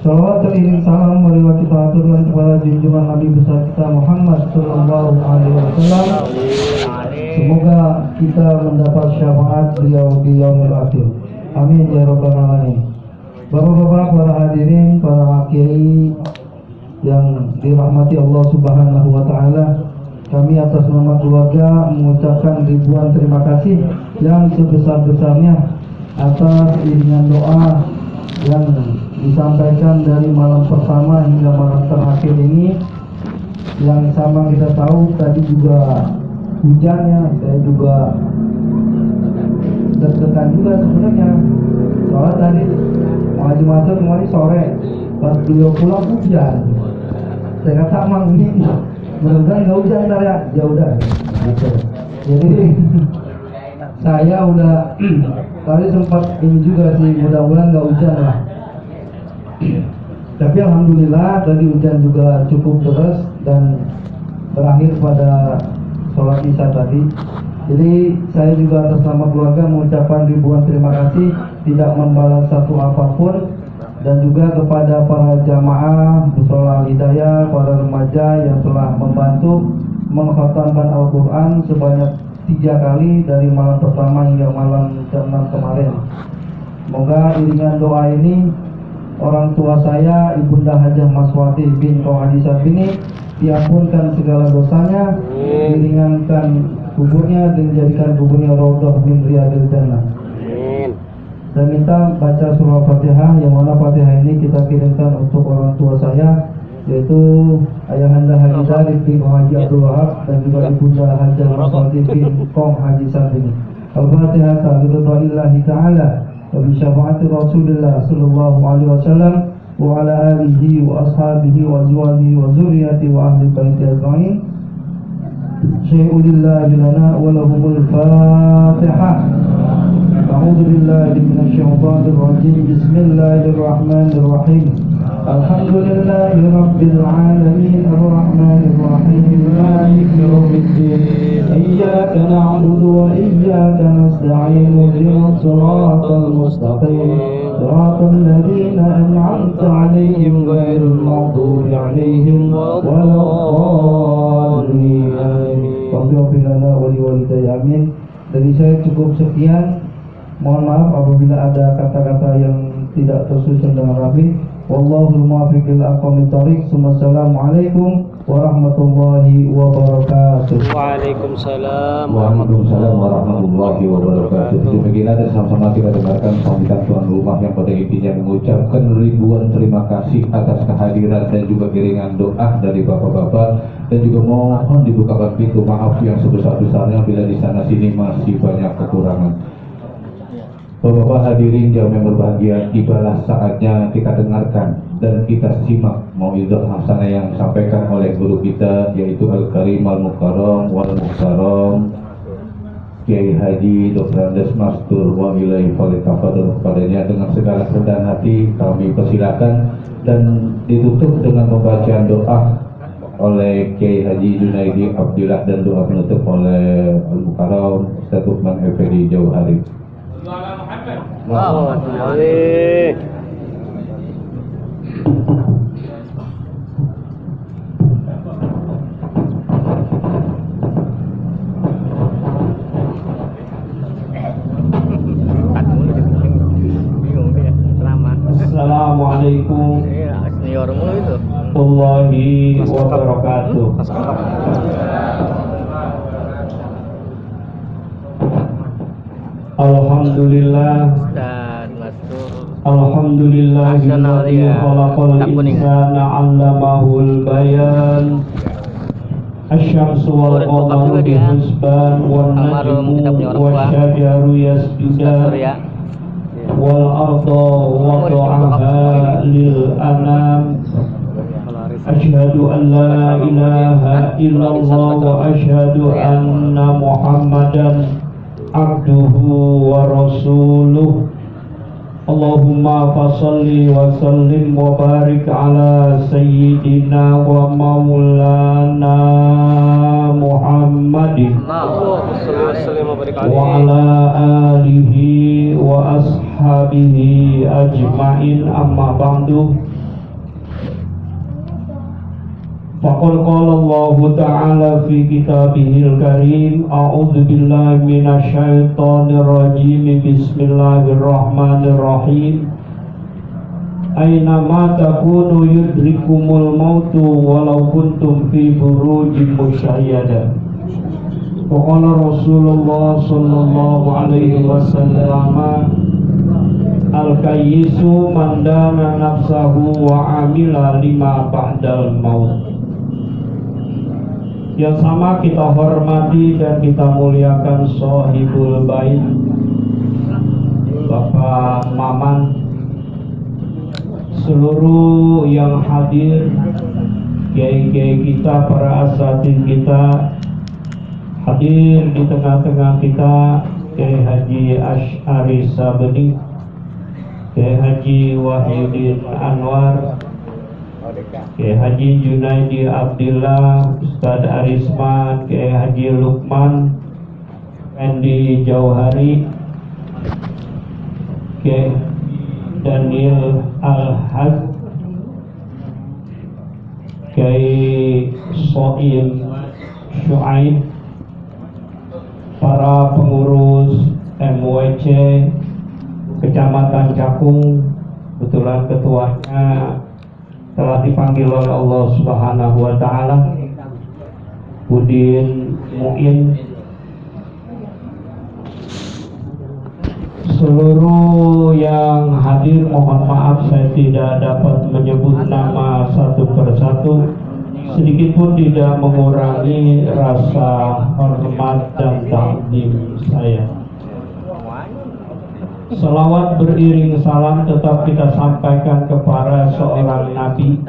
[SPEAKER 3] Salawat teriring salam marilah kita aturkan kepada junjungan Nabi besar kita Muhammad Sallallahu Alaihi Wasallam. Semoga kita mendapat syafaat beliau di yaumil akhir. Amin ya rabbal alamin. Bapak-bapak, para hadirin, para kiai yang dirahmati Allah Subhanahu wa Ta'ala, kami atas nama keluarga mengucapkan ribuan terima kasih yang sebesar-besarnya atas iringan doa yang disampaikan dari malam pertama hingga malam terakhir ini. Yang sama kita tahu tadi juga hujannya, saya juga deg-degan juga sebenarnya. Soalnya tadi Haji Mansur kemarin sore pas beliau pulang hujan. Saya kata emang ini mudah-mudahan nggak hujan ntar ya. Ya udah gitu. Jadi saya udah tadi sempat ini juga sih, mudah-mudahan nggak hujan lah. Tapi alhamdulillah tadi hujan juga cukup deras dan berakhir pada sholat isya tadi. Jadi saya juga atas nama keluarga mengucapkan ribuan terima kasih, tidak membalas satu apapun, dan juga kepada para jamaah Mushola Al-Hidayah, para remaja yang telah membantu mengkhatamkan Al-Quran sebanyak 3 kali dari malam pertama hingga malam ke-6 kemarin. Semoga iringan doa ini orang tua saya, Ibunda Hajah Maswati bin Kong Haji Sabini, diampunkan segala dosanya, diringankan kuburnya dan dijadikan kuburnya Raudhah min Riyadil Jannah. Dan minta baca surah Fatihah, yang mana Fatihah ini kita kirimkan untuk orang tua saya, yaitu Ayahanda Haji Darif bin Haji Abdul Wahab dan juga Ibunda Hajah Maswati bin Kong Haji Sabini. Al-Fatihah ta'ala ta'ala wa bi syafaati Rasulillah sallallahu alaihi wasallam wa ala alihi wa ashabihi wa azwajihi wa zurriyyati wa ahli baiti ajma'in. Syai'ulillahi lana wa lahumul Fatihah. A'udzu billahi minasy syaithanir rajim. Bismillahirrahmanir rahim. Alhamdulillahi rabbil alamin arrahmanir rahim maliki yaumiddin. Iyyaka na'budu wa iyyaka nasta'in. Ihdinas siratal mustaqim. Siratal ladzina an'amta 'alaihim ghairil maghdubi 'alaihim waladdallin. Amin. Amin. Dari saya cukup sekian. Mohon maaf apabila ada kata-kata yang tidak tersusun dengan rapi. Wallahul muwaffiq ila aqwamit thoriq. Assalamualaikum warahmatullahi wabarakatuh.
[SPEAKER 5] Waalaikumsalam
[SPEAKER 1] warahmatullahi wabarakatuh. Demikian dan sama-sama kita dengarkan sambutan tuan rumah yang pada intinya mengucapkan ribuan terima kasih atas kehadiran dan juga iringan doa dari bapak-bapak, dan juga mohon dibukakan pintu maaf yang sebesar-besarnya bila di sana sini masih banyak kekurangan. Bapak-bapak hadirin jamaah yang berbahagia, tibalah saatnya kita dengarkan dan kita simak mau'izah hasanah yang disampaikan oleh guru kita, yaitu Al-Karim Al-Mukarram Wal Muhtaram Kiai Haji Dr. Andes Mastur wa ilaihi falyatafadhal. Kepadanya dengan segala kerendahan hati kami persilakan, dan ditutup dengan pembacaan doa oleh Kiai Haji Junaidi Abdillah dan doa penutup oleh Al-Mukarram Ustaz Uthman Effendi Jauhari. Assalamualaikum warahmatullahi wabarakatuh. Alhamdulillah, alhamdulillahilladzi khalaqal insana 'allamahul bayan. Asy-syamsu wal qamaru bihusban wan najmu wasyajaru yasjudan wal arda wada'aha lil anam. Asyhadu an la ilaha illallah wa asyhadu anna Muhammadan abduhu wa rasuluh. Allahumma fasalli wa sallim wa barik ala sayyidina wa maulana Muhammadin wa ala alihi wa ashabihi ajma'in, amma ba'du. Faqad qala Allah Ta'ala fi kitabihil karim. A'udzu billahi minasy syaithanir rajim. Bismillahirrahmanirrahim. Aina ma takunu yudrikumul mautu walau kuntum fi burujin musyayyada. Wa qala Rasulullah sallallahu alaihi wasallam, al-kayyisu man dana nafsahu wa amila lima ba'dal maut. Yang sama kita hormati dan kita muliakan Shahibul Bait, Bapak Maman, seluruh yang hadir, kiai-kiai kita, para asatidz kita, hadir di tengah-tengah kita, Kiai Haji Asy'ari Sabeni, Kiai Haji Wahyudin Anwar,
[SPEAKER 2] Kiai Haji Junaidi Abdillah, Ustadz Arisman, Kiai Haji Lukman, Andy Jauhari, Kiai Daniel Al-Haj, Kiai Soim Syuaib, para pengurus MWC Kecamatan Cakung, kebetulan ketuanya telah dipanggil oleh Allah Subhanahu wa Ta'ala, Budin Muin, seluruh yang hadir mohon maaf saya tidak dapat menyebut nama satu persatu, sedikit pun tidak mengurangi rasa hormat dan takdim saya. Salawat beriring salam tetap kita sampaikan kepada seorang Nabi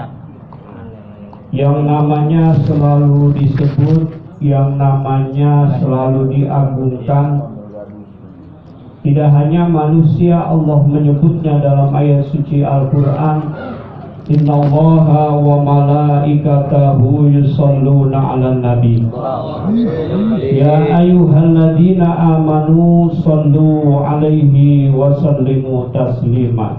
[SPEAKER 2] yang namanya selalu disebut, yang namanya selalu diagungkan. Tidak hanya manusia, Allah menyebutnya dalam ayat suci Al-Quran, Innallaha wa malaikatahu yusalluna 'alan nabi. Ya ayyuhalladzina amanu sallu 'alaihi wa sallimu taslima.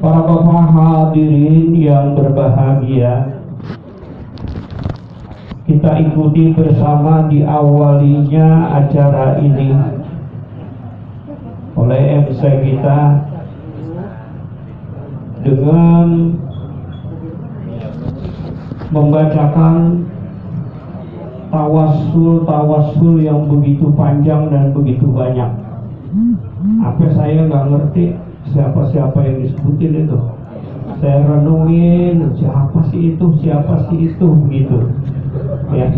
[SPEAKER 2] Para bapak hadirin yang berbahagia, kita ikuti bersama diawalinya acara ini oleh MC kita dengan membacakan tawassul yang begitu panjang dan begitu banyak. Apa saya nggak ngerti siapa-siapa yang disebutin itu. Saya renungin siapa sih itu gitu. Ya.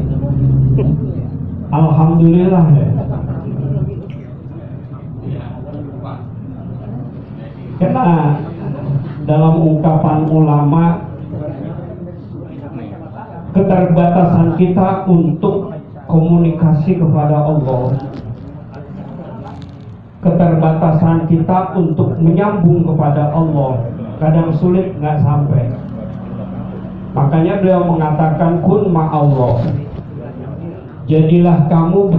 [SPEAKER 2] Alhamdulillah ya. Karena dalam ungkapan ulama, keterbatasan kita untuk komunikasi kepada Allah, keterbatasan kita untuk menyambung kepada Allah kadang sulit, nggak sampai. Makanya beliau mengatakan kun ma'allah, jadilah kamu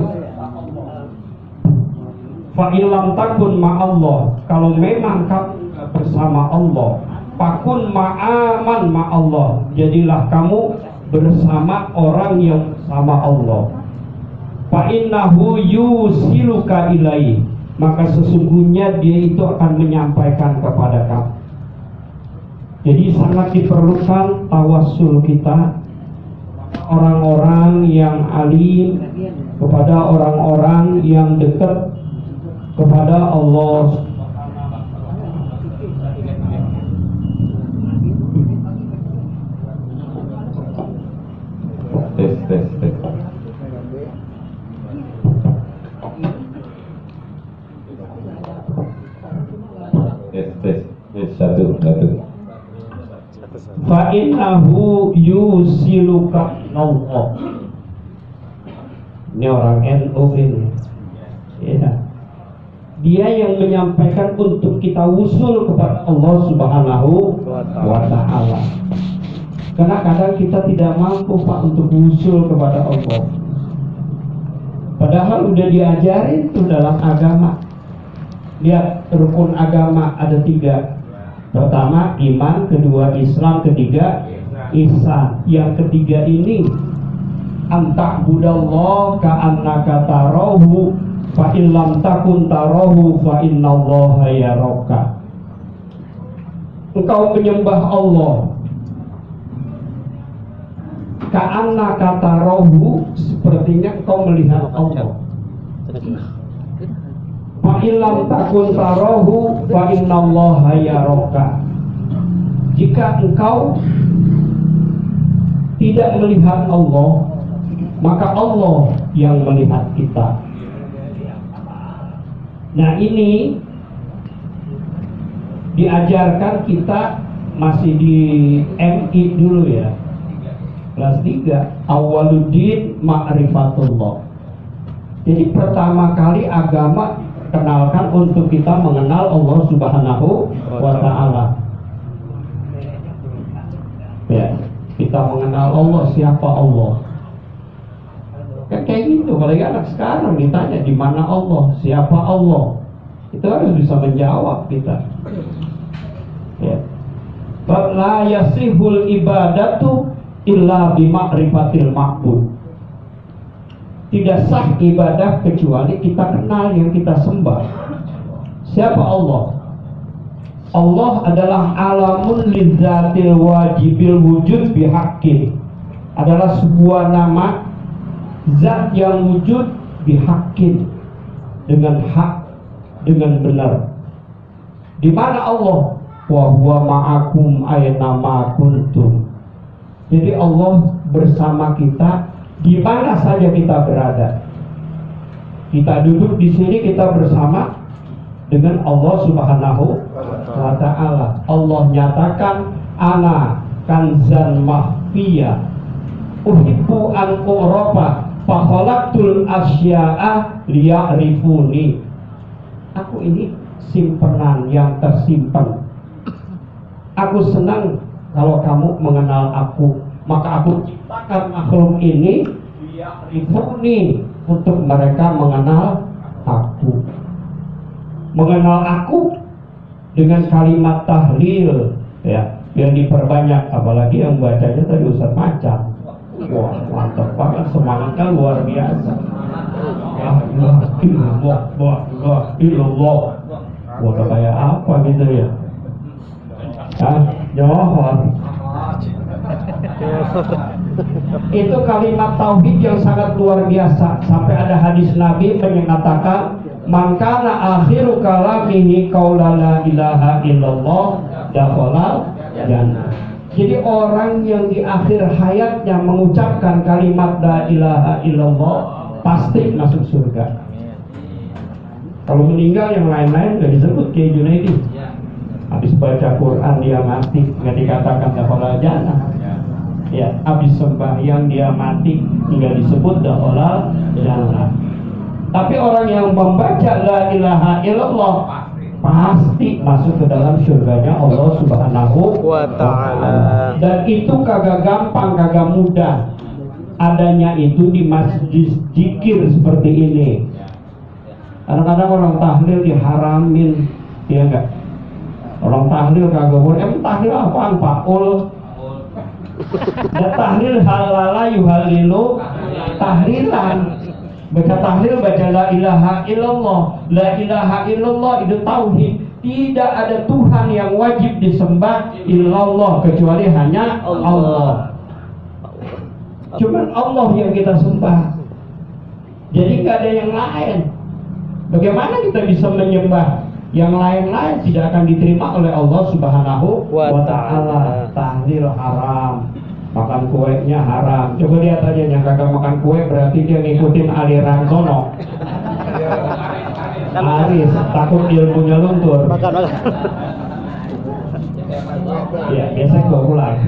[SPEAKER 2] fa'ilam takun ma'allah, kalau memang kamu bersama Allah, fakun ma'aman ma'allah, jadilah kamu bersama orang yang sama Allah. Fa'innahu yusiluka ilaihi, maka sesungguhnya dia itu akan menyampaikan kepada kamu. Jadi sangat diperlukan tawassul kita, orang-orang yang alim, kepada orang-orang yang dekat kepada Allah.
[SPEAKER 1] Satu.
[SPEAKER 2] Fa'innahu yusiluka Allah. Ini orang NU ini. Ya. Dia yang menyampaikan untuk kita wusul kepada Allah Subhanahu wa Ta'ala. Karena kadang kita tidak mampu Pak untuk wusul kepada Allah. Padahal udah diajarin itu dalam agama. Lihat, rukun agama ada 3. Pertama iman, kedua Islam, ketiga ihsan. Yang ketiga ini anta'budallah ka'annaka tarahu fa illam takun tarahu fa innallaha yaraka. Engkau menyembah Allah ka'annaka tarahu, sepertinya engkau melihat Allah. Fa illam takun tarahu fa innallaha yaraka. Jika engkau tidak melihat Allah, maka Allah yang melihat kita. Nah, ini diajarkan kita masih di MI dulu ya, kelas 3, Awwaluddin Ma'rifatullah. Jadi pertama kali agama kenalkan untuk kita mengenal Allah Subhanahu wa Ta'ala.
[SPEAKER 6] Ya, kita mengenal Allah, siapa Allah. Kan kayak gitu, apalagi anak sekarang ditanya di mana Allah, siapa Allah. Itu harus bisa menjawab kita. Ya. La yasihul ibadatu illa bima'rifatil ma'bud. Tidak sah ibadah kecuali kita kenal yang kita sembah. Siapa Allah? Allah adalah alamun lizatil wajibil wujud bihaqqin. Adalah sebuah nama zat yang wujud bihaqqin, dengan hak, dengan benar. Di mana Allah? Wa huwa ma'akum aina ma kuntum. Jadi Allah bersama kita di mana saja kita berada. Kita duduk di sini, kita bersama dengan Allah Subhanahu wa ta'ala. Allah nyatakan, ana kanzan mahfiyah uhibbu an u'rafa fa khalaqtul asya'a liya'rifuni. Aku ini simpenan yang tersimpan. Aku senang kalau kamu mengenal aku. Maka aku ciptakan makhluk ini liya'rifuni, untuk mereka mengenal aku. Mengenal aku dengan kalimat tahlil, ya, yang diperbanyak. Apalagi yang bacanya tadi Ustaz Macan. Wah, mantap banget, semangatnya luar biasa. Illallah. Wah, kayak apa gitu ya? Johor. Itu kalimat tauhid yang sangat luar biasa. Sampai ada hadis Nabi menyatakan, man kana akhiru kalamihi qaula la ilaha illallah dakhala jannah. Jadi orang yang di akhir hayatnya mengucapkan kalimat la ilaha illallah pasti masuk surga. Kalau meninggal yang lain-lain nggak disebut, kayak Junaidi. Habis baca Quran dia mati, nggak dikatakan dakhala jannah. Ya, habis sembahyang dia mati, nggak disebut dakhala jannah. Tapi orang yang membaca la ilaha illallah pasti masuk ke dalam surganya Allah Subhanahu wa ta'ala. Dan itu kagak gampang, kagak mudah. Adanya itu di masjid zikir seperti ini. Kadang-kadang orang tahlil diharamin, ya enggak? Orang tahlil kagak boleh. Tahlil apaan, Pak Ul? Dan tahlil halala yuhalilu tahlilan. Baca tahlil, baca la ilaha illallah. La ilaha illallah itu tauhid. Tidak ada Tuhan yang wajib disembah illallah, kecuali hanya Allah. Cuman Allah yang kita sembah. Jadi gak ada yang lain. Bagaimana kita bisa menyembah yang lain-lain? Tidak akan diterima oleh Allah Subhanahu wa ta'ala. Tahlil haram, makan kuenya haram. Coba lihat aja yang kagak makan kue, berarti dia ngikutin aliran sono. Aris, takut ilmunya luntur. Ya, biasa gue ulang.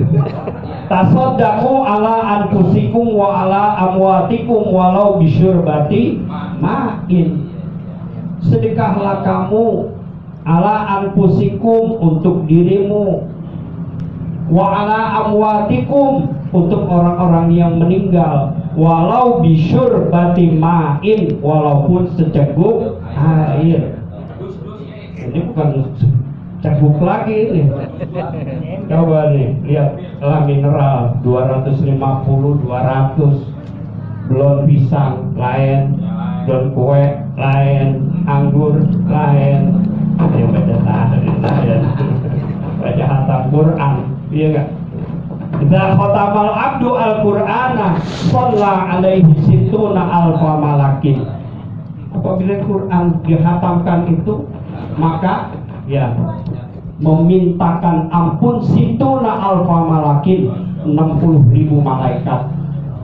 [SPEAKER 6] Tasaddaqu ala anfusikum wa ala amwatikum walau bisyurbati ma'in. Sedekahlah kamu ala anfusikum, untuk dirimu, wa ala amwatikum, untuk orang-orang yang meninggal, walau bisyurbati ma'in, walaupun seceguk air. Ini bukan ceguk lagi ini. Coba nih, lihat lah, mineral 250, 200. Belum pisang lain, belum kue lain, anggur lain. Ada yang baca tahlil lain, baca hatam Quran, iya enggak? Idza khatamal abdu al-Qur'ana shalla alaihi situna alfa malakin. Apabila Quran dihatamkan itu, maka ya memintakan ampun situna alfa malakin, 60.000 malaikat.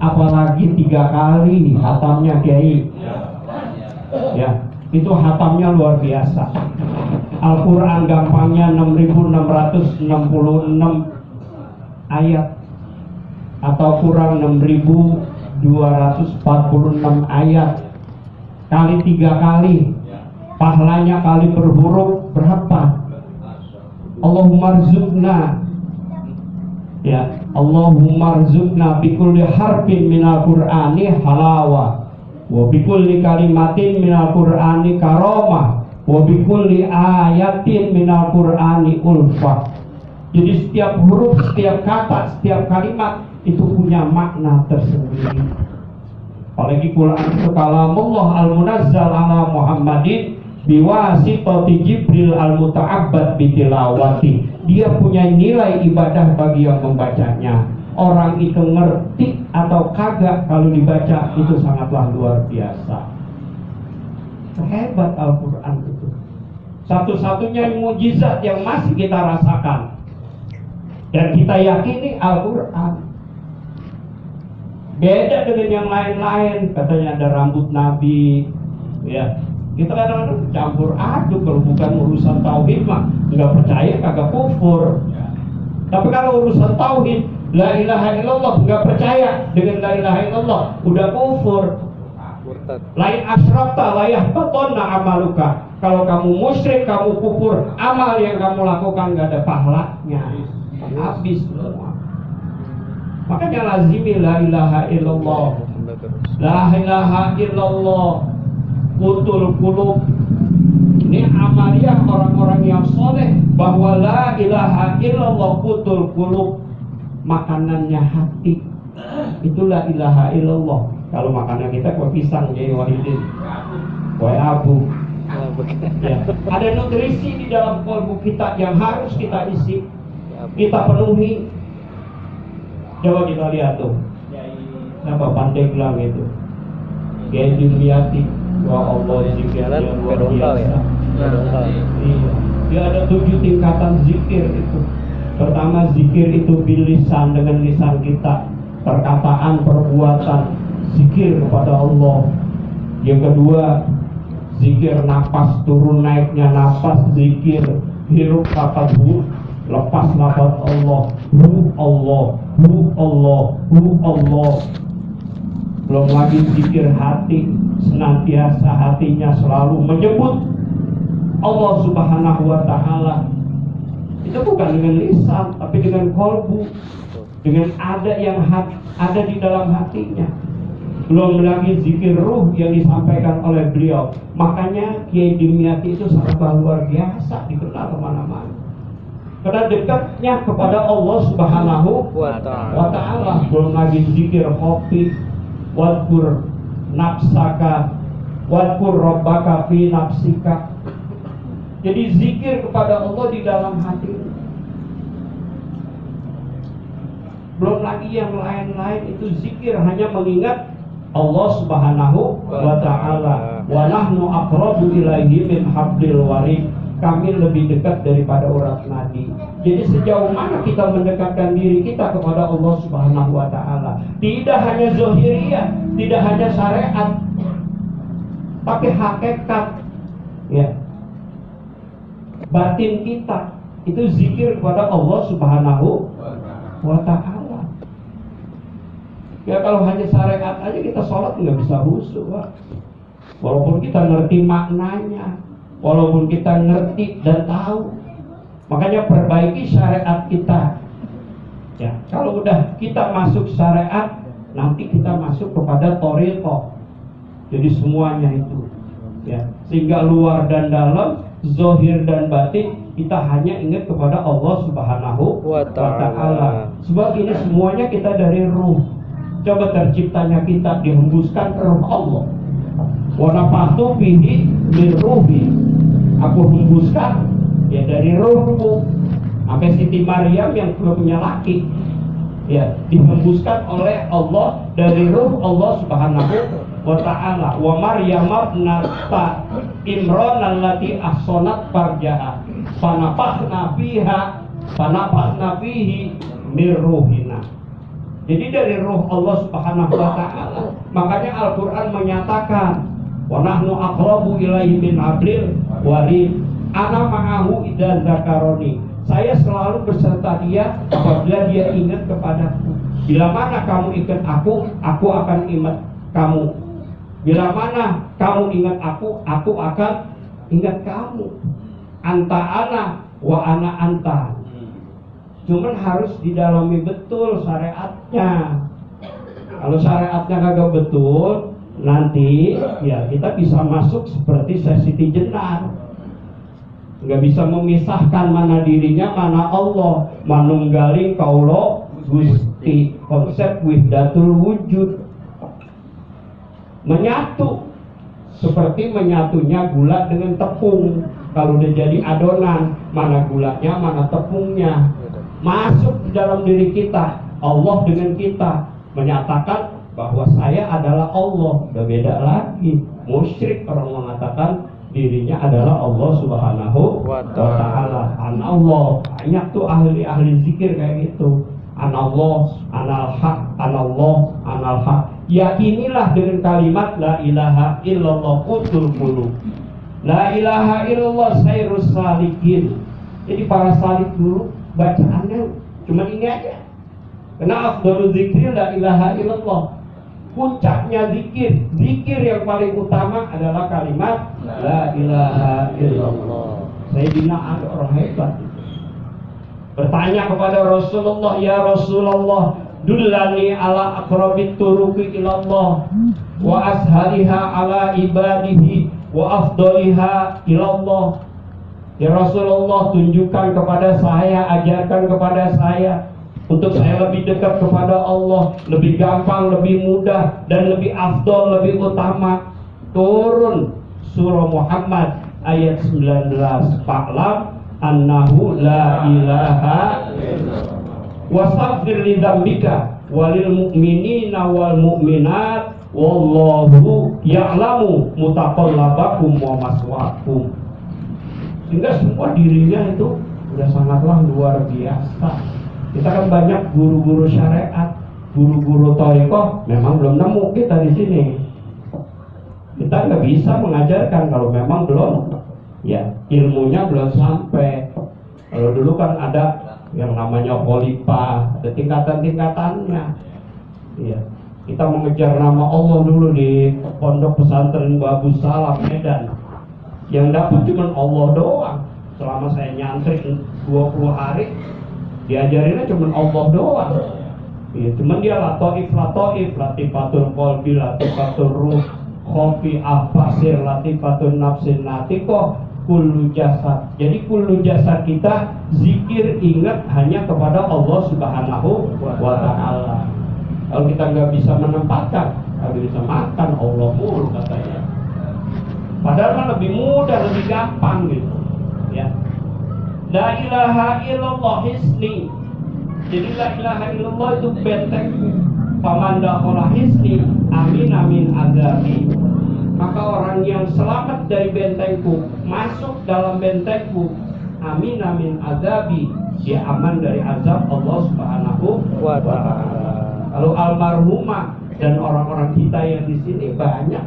[SPEAKER 6] Apalagi 3 kali hatamnya Kiai. Ya, itu hatamnya luar biasa. Al-Quran gampangnya 6.666 ayat, atau kurang 6.246 ayat, kali 3 kali, pahalanya kali per huruf berapa? Allahumma rzuqna, ya, Allahumma rzuqna bikulli harfin minal Qur'ani halawa wa bikulli kalimatin minal Qur'ani karomah wa bikulli ayatin minal Qur'ani ulfah. Jadi setiap huruf, setiap kata, setiap kalimat itu punya makna tersendiri. Apalagi Quran itu kalamullah al-munazzal ala Muhammadin biwasitati Jibril al-muta'abbad bitilawati. Dia punya nilai ibadah bagi yang membacanya. Orang itu ngerti atau kagak kalau dibaca itu sangatlah luar biasa. Hebat Al-Quran itu. Satu-satunya mukjizat yang masih kita rasakan dan kita yakini Al-Quran. Beda dengan yang lain-lain. Katanya ada rambut Nabi, ya. Kita kadang-kadang campur aduk kalau bukan urusan tauhid mah nggak percaya kagak kufur. Tapi kalau urusan tauhid, la ilaha illallah, nggak percaya dengan la ilaha illallah, udah kufur. Lain asyrafta la yahbatonna amaluka. Kalau kamu musyrik, kamu kufur, amal yang kamu lakukan nggak ada pahalanya, habis semua. Makanya lazimi la ilaha illallah, la ilaha illallah. Kutul kulub. Ini amaliyah orang-orang yang soleh, bahwa la ilaha illallah kutul kulub, makanannya hati. Itulah ilaha illallah. Kalau makanan kita kue pisang jadi wahidin, kue abu. Ya. Ada nutrisi di dalam kalbu kita yang harus kita isi, kita penuhi. Coba kita lihat tuh, siapa Pandeglang itu, Kiai Dimyati. Wah, Allah zikirnya luar biasa. Iya. Dia ada 7 tingkatan zikir itu. Pertama, zikir itu bil lisan, dengan lisan kita, perkataan, perbuatan, zikir kepada Allah. Yang kedua, zikir napas, turun naiknya napas, zikir hirup nafas hu, lepas nafas Allah, hu Allah, hu Allah, hu Allah. Belum lagi zikir hati, senantiasa hatinya selalu menyebut Allah Subhanahu wa Ta'ala. Itu bukan dengan lisan, tapi dengan kolbu, dengan ada yang ada di dalam hatinya. Belum lagi zikir ruh yang disampaikan oleh beliau. Makanya Kiai Dimyati itu sangat luar biasa, dikenal kemana-mana karena dekatnya kepada Allah Subhanahu wa Ta'ala. Belum lagi zikir kopi, wadkur nafsaka, wadkur rabbaka fi nafsika. Jadi zikir kepada Allah di dalam hati. Belum lagi yang lain-lain, itu zikir hanya mengingat Allah Subhanahu wa Ta'ala. Wa nahnu aqrabu ilaihi min hablil warid. Kami lebih dekat daripada urat nadi. Jadi sejauh mana kita mendekatkan diri kita kepada Allah Subhanahu wa Ta'ala. Tidak hanya zahiriyah, tidak hanya syariat, tapi hakikat, ya. Batin kita itu zikir kepada Allah Subhanahu wa Ta'ala. Ya kalau hanya syariat aja kita sholat nggak bisa khusyuk, Pak. Walaupun kita ngerti maknanya, walaupun kita ngerti dan tahu. Makanya perbaiki syariat kita. Ya, kalau udah kita masuk syariat, nanti kita masuk kepada thariqah. Jadi semuanya itu, ya, sehingga luar dan dalam, zahir dan batin, kita hanya ingat kepada Allah Subhanahu wa Ta'ala. Sebab ini semuanya kita dari ruh. Coba terciptanya kita dihembuskan ruh Allah. Wa nafakhtu fihi min ruhi. Aku hembuskan, ya, dari ruhku. Sampai Siti Maryam yang punya laki, ya, dihembuskan oleh Allah dari ruh Allah Subhanahu wa Ta'ala. Wa Maryam ibnata Imran allati ahsanat farjaha fanafakhna fihi min ruhina. Jadi dari ruh Allah Subhanahu wa Ta'ala. Makanya Al-Quran menyatakan, wa nahnu aqrabu ilaihi min hablil warid. Ana ma'ahu idza dzakaroni. Saya selalu beserta dia apabila dia ingat kepadaku. Bila mana kamu ingat aku akan ingat kamu. Bila mana kamu ingat aku akan ingat kamu. Anta ana wa ana anta. cuman harus didalami betul syariatnya. Kalau syariatnya kagak betul, nanti ya kita bisa masuk seperti Siti Jenar, nggak bisa memisahkan mana dirinya mana Allah, manunggaling kaulo Gusti, konsep wahdatul wujud, menyatu seperti menyatunya gula dengan tepung. Kalau udah jadi adonan, mana gulanya mana tepungnya, masuk di dalam diri kita. Allah dengan kita menyatakan bahwa saya adalah Allah. Udah beda lagi. Musyrik orang mengatakan dirinya adalah Allah Subhanahu wa ta'ala. Anallah, banyak tuh ahli-ahli zikir kayak gitu. Anallah, anal haq, anallah, anal haq. Yakinilah dengan kalimat la ilaha illallah qutul qulub. La ilaha illallah sayrus salikin. Jadi para salik dulu bacaannya cuma ini aja. Karena afdalul zikri la ilaha illallah. Puncaknya zikir, zikir yang paling utama adalah kalimat la ilaha illallah. Sayyidina Ali orang hebat. Bertanya kepada Rasulullah, ya Rasulullah, dullani ala aqrabit turuqi ilallah wa ashariha ala ibadihi wa afdaliha ilallah. Ya Rasulullah, tunjukkan kepada saya, ajarkan kepada saya untuk saya lebih dekat kepada Allah, lebih gampang, lebih mudah, dan lebih afdol, lebih utama. Turun surah Muhammad ayat 19. Fa'lam annahu la ilaha wastaghfir li dzambika walil mu'minina wal mu'minat wallahu ya'lamu mutaqallabakum wa maswaakum. Sehingga semua dirinya itu sudah sangatlah luar biasa. Kita kan banyak guru-guru syariat, guru-guru thariqah, memang belum nemu kita di sini. Kita nggak bisa mengajarkan kalau memang belum, ya ilmunya belum sampai. Kalau dulu kan ada yang namanya khalifah, ada tingkatan-tingkatannya. Iya. Kita mengejar nama Allah dulu di pondok pesantren Babu Salam Medan. Yang dapat cuma Allah doang. Selama saya nyantri 20 hari, diajarinnya cuma Allah doang. Ya, cuman dia latoif, latifatul qalbi, latifatul ruh, khofi afasir, latifatul nafsin natikoh, kullu jasad. Jadi kullu jasad kita zikir ingat hanya kepada Allah Subhanahu wa ta'ala. Kalau kita nggak bisa menempatkan, nggak bisa makan Allah mulu katanya. Padahal kan lebih mudah, lebih gampang gitu. Ya. La ilaha illallah hisni. Jadi la ilaha illallah itu bentengku. Faman dakhala hisni amin amin azabi. Maka orang yang selamat dari bentengku, masuk dalam bentengku, amin amin azabi, dia aman dari azab Allah Subhanahu wa ta'ala. Kalau almarhumah dan orang-orang kita yang di sini banyak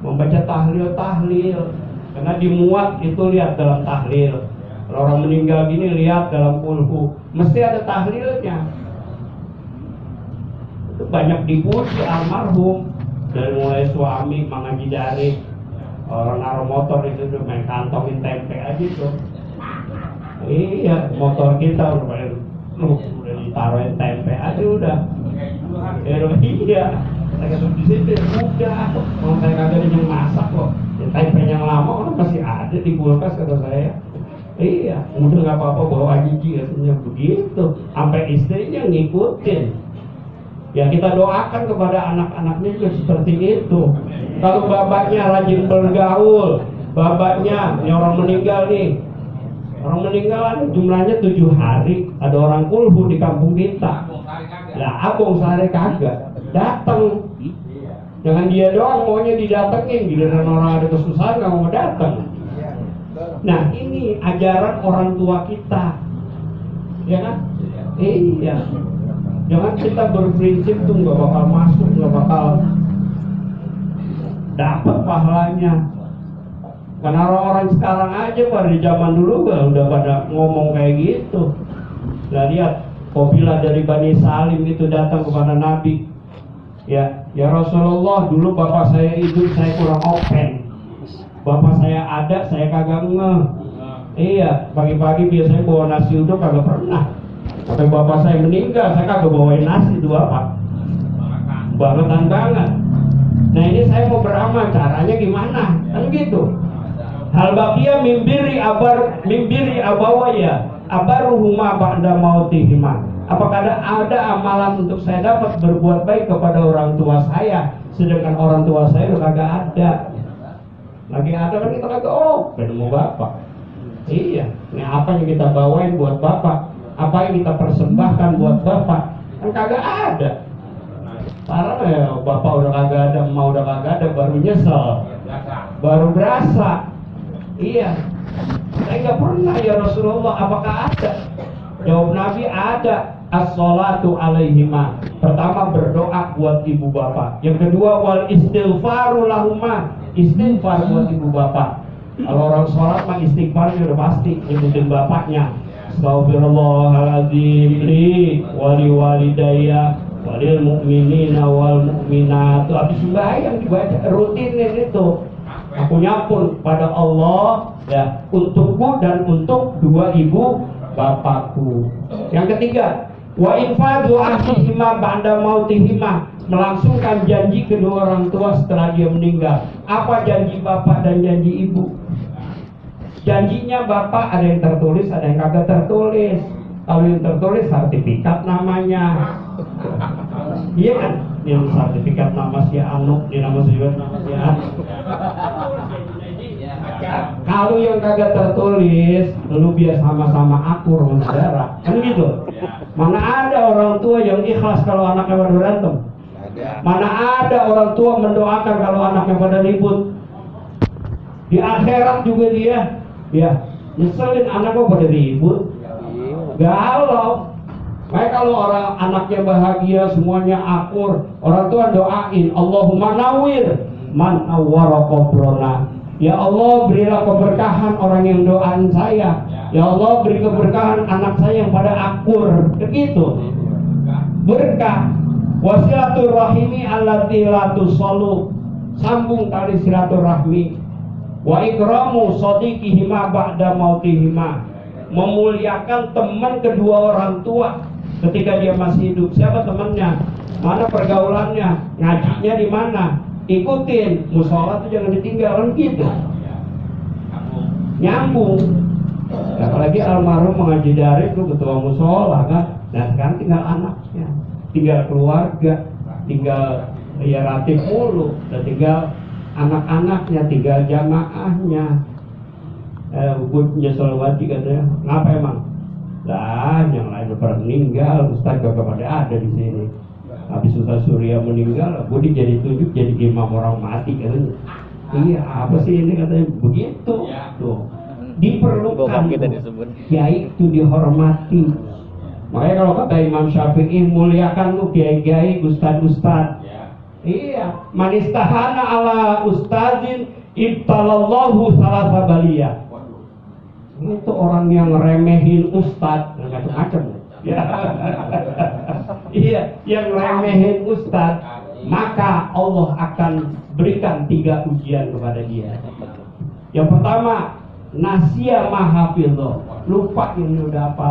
[SPEAKER 6] membaca tahlil, karena dimuat itu lihat dalam tahlil. Kalau orang meninggal gini lihat dalam kulhu, mesti ada tahlilnya. Itu banyak dipuji almarhum, dari mulai suami mengaji dari orang naruh motor itu tuh main kantongin tempe aja tuh. Iya, motor kita udah ditaruhin tempe aja udah. Iya. Saya di situ udah, kalau saya kagak ada yang masak kok. Tempe yang lama kan masih ada di kulkas kata saya. Iya, udah nggak apa-apa bawa gigi katanya begitu. Sampai istrinya ngikutin. Ya kita doakan kepada anak-anaknya juga seperti itu. Kalau bapaknya rajin bergaul, bapaknya ini orang meninggal nih. Orang meninggal ada jumlahnya 7 hari. Ada orang kulhu di kampung kita. Lah abang sehari kagak datang. Jangan dia doang maunya didatengin, giliran orang ada kesusahan nggak mau datang. Nah ini ajaran orang tua kita, ya kan? Iya. Jangan kita berprinsip tuh nggak bakal masuk, nggak bakal dapat pahalanya. Karena orang-orang sekarang aja pada di zaman dulu udah pada ngomong kayak gitu. Nah lihat, Qabilah dari Bani Salim itu datang kepada Nabi. Ya Rasulullah, dulu bapak saya hidup saya kurang open. Bapak saya ada, saya kagak ngeh. Iya, pagi-pagi biasanya bawa nasi uduk kagak pernah. Sampai bapak saya meninggal, saya kagak bawain nasi tuh bapak. Bangetan banget. Nah ini saya mau beramal, caranya gimana? Kan gitu. Hal bakia mimbiri abawaya abaruhuma ba'da mautihima. Apakah ada amalan untuk saya dapat berbuat baik kepada orang tua saya, sedangkan orang tua saya udah kagak ada. Lagi ada kan kita kagak, ketemu bapak. Iya, ini apa yang kita bawain buat bapak? Apa yang kita persembahkan buat bapak? Kan kagak ada. Parah ya, bapak udah kagak ada, emak udah kagak ada, baru nyesel, baru berasa. Iya, saya nggak pernah ya Rasulullah. Apakah ada? Jawab Nabi ada. As-salatu alaihima. Pertama berdoa buat ibu bapak. Yang kedua wal istighfaru lahuma. Istighfar buat ibu bapak. Kalau orang sholat mah istighfarnya udah pasti nyebutin bapaknya. Astagfirullahaladzim li wali walidayya walil mu'minina wal mu'minat. Habis sembahyang dibaca rutinin itu. Aku nyapun pada Allah ya, untukku dan untuk dua ibu bapakku. Yang ketiga, wa infadu ahdihima ba'da mautihima, melangsungkan janji kedua orang tua setelah dia meninggal. Apa janji bapak dan janji ibu? Janjinya bapak ada yang tertulis, ada yang kagak tertulis. Kalau yang tertulis sertifikat namanya. Iya kan? Yang sertifikat nama si Anu, ini nama si Anu. Kalau yang kagak tertulis, lu biar sama-sama akur sama saudara, kan gitu. Mana ada orang tua yang ikhlas kalau anaknya pada berantem? Mana ada orang tua mendoakan kalau anaknya pada ribut? Di akhirat juga dia, ya nyeselin anaknya pada ribut, galau. Makanya kalau orang anaknya bahagia, semuanya akur, orang tua doain, Allahumma nawwir man awwara qabrona. Ya Allah, berilah keberkahan orang yang doain saya. Ya Allah, beri keberkahan anak saya yang pada akur. Begitu. Berkah. Wasilaturrahimi allati la tusallu. Sambung tali silaturahmi. Wa ikramu shadiqihima ba'da mautihima. Memuliakan teman kedua orang tua ketika dia masih hidup. Siapa temannya? Mana pergaulannya? Ngajinya di mana? Ikutin, musola itu jangan ditinggalkan gitu. Nyambung. Apalagi almarhum mengaji daring itu ketua musola kan. Nah sekarang tinggal anaknya, tinggal keluarga, tinggal ya ratib mulu, dan tinggal anak-anaknya, tinggal jamaahnya. Gue nyesel wajib katanya. Ngapa emang? Lah yang lain udah meninggal, Ustaz gak pada ada di sini. Habis Ustaz Surya meninggal, gue jadi tunjuk jadi imam orang mati katanya. Iya, apa sih ini katanya begitu. Tuh, diperlukan kiai itu dihormati. Makanya kalau kata Imam Syafi'i, muliakan lu kiai-kiai, ustad-ustad. Iya, manistahana ala ustazin ibtalallahu salasa baliyah. Itu orang yang remehin ustad, macam-macam. Ya. Iya, yang remehin ustad, maka Allah akan berikan 3 ujian kepada dia. Yang pertama, nasya mahafidho, lupa ini udah apa.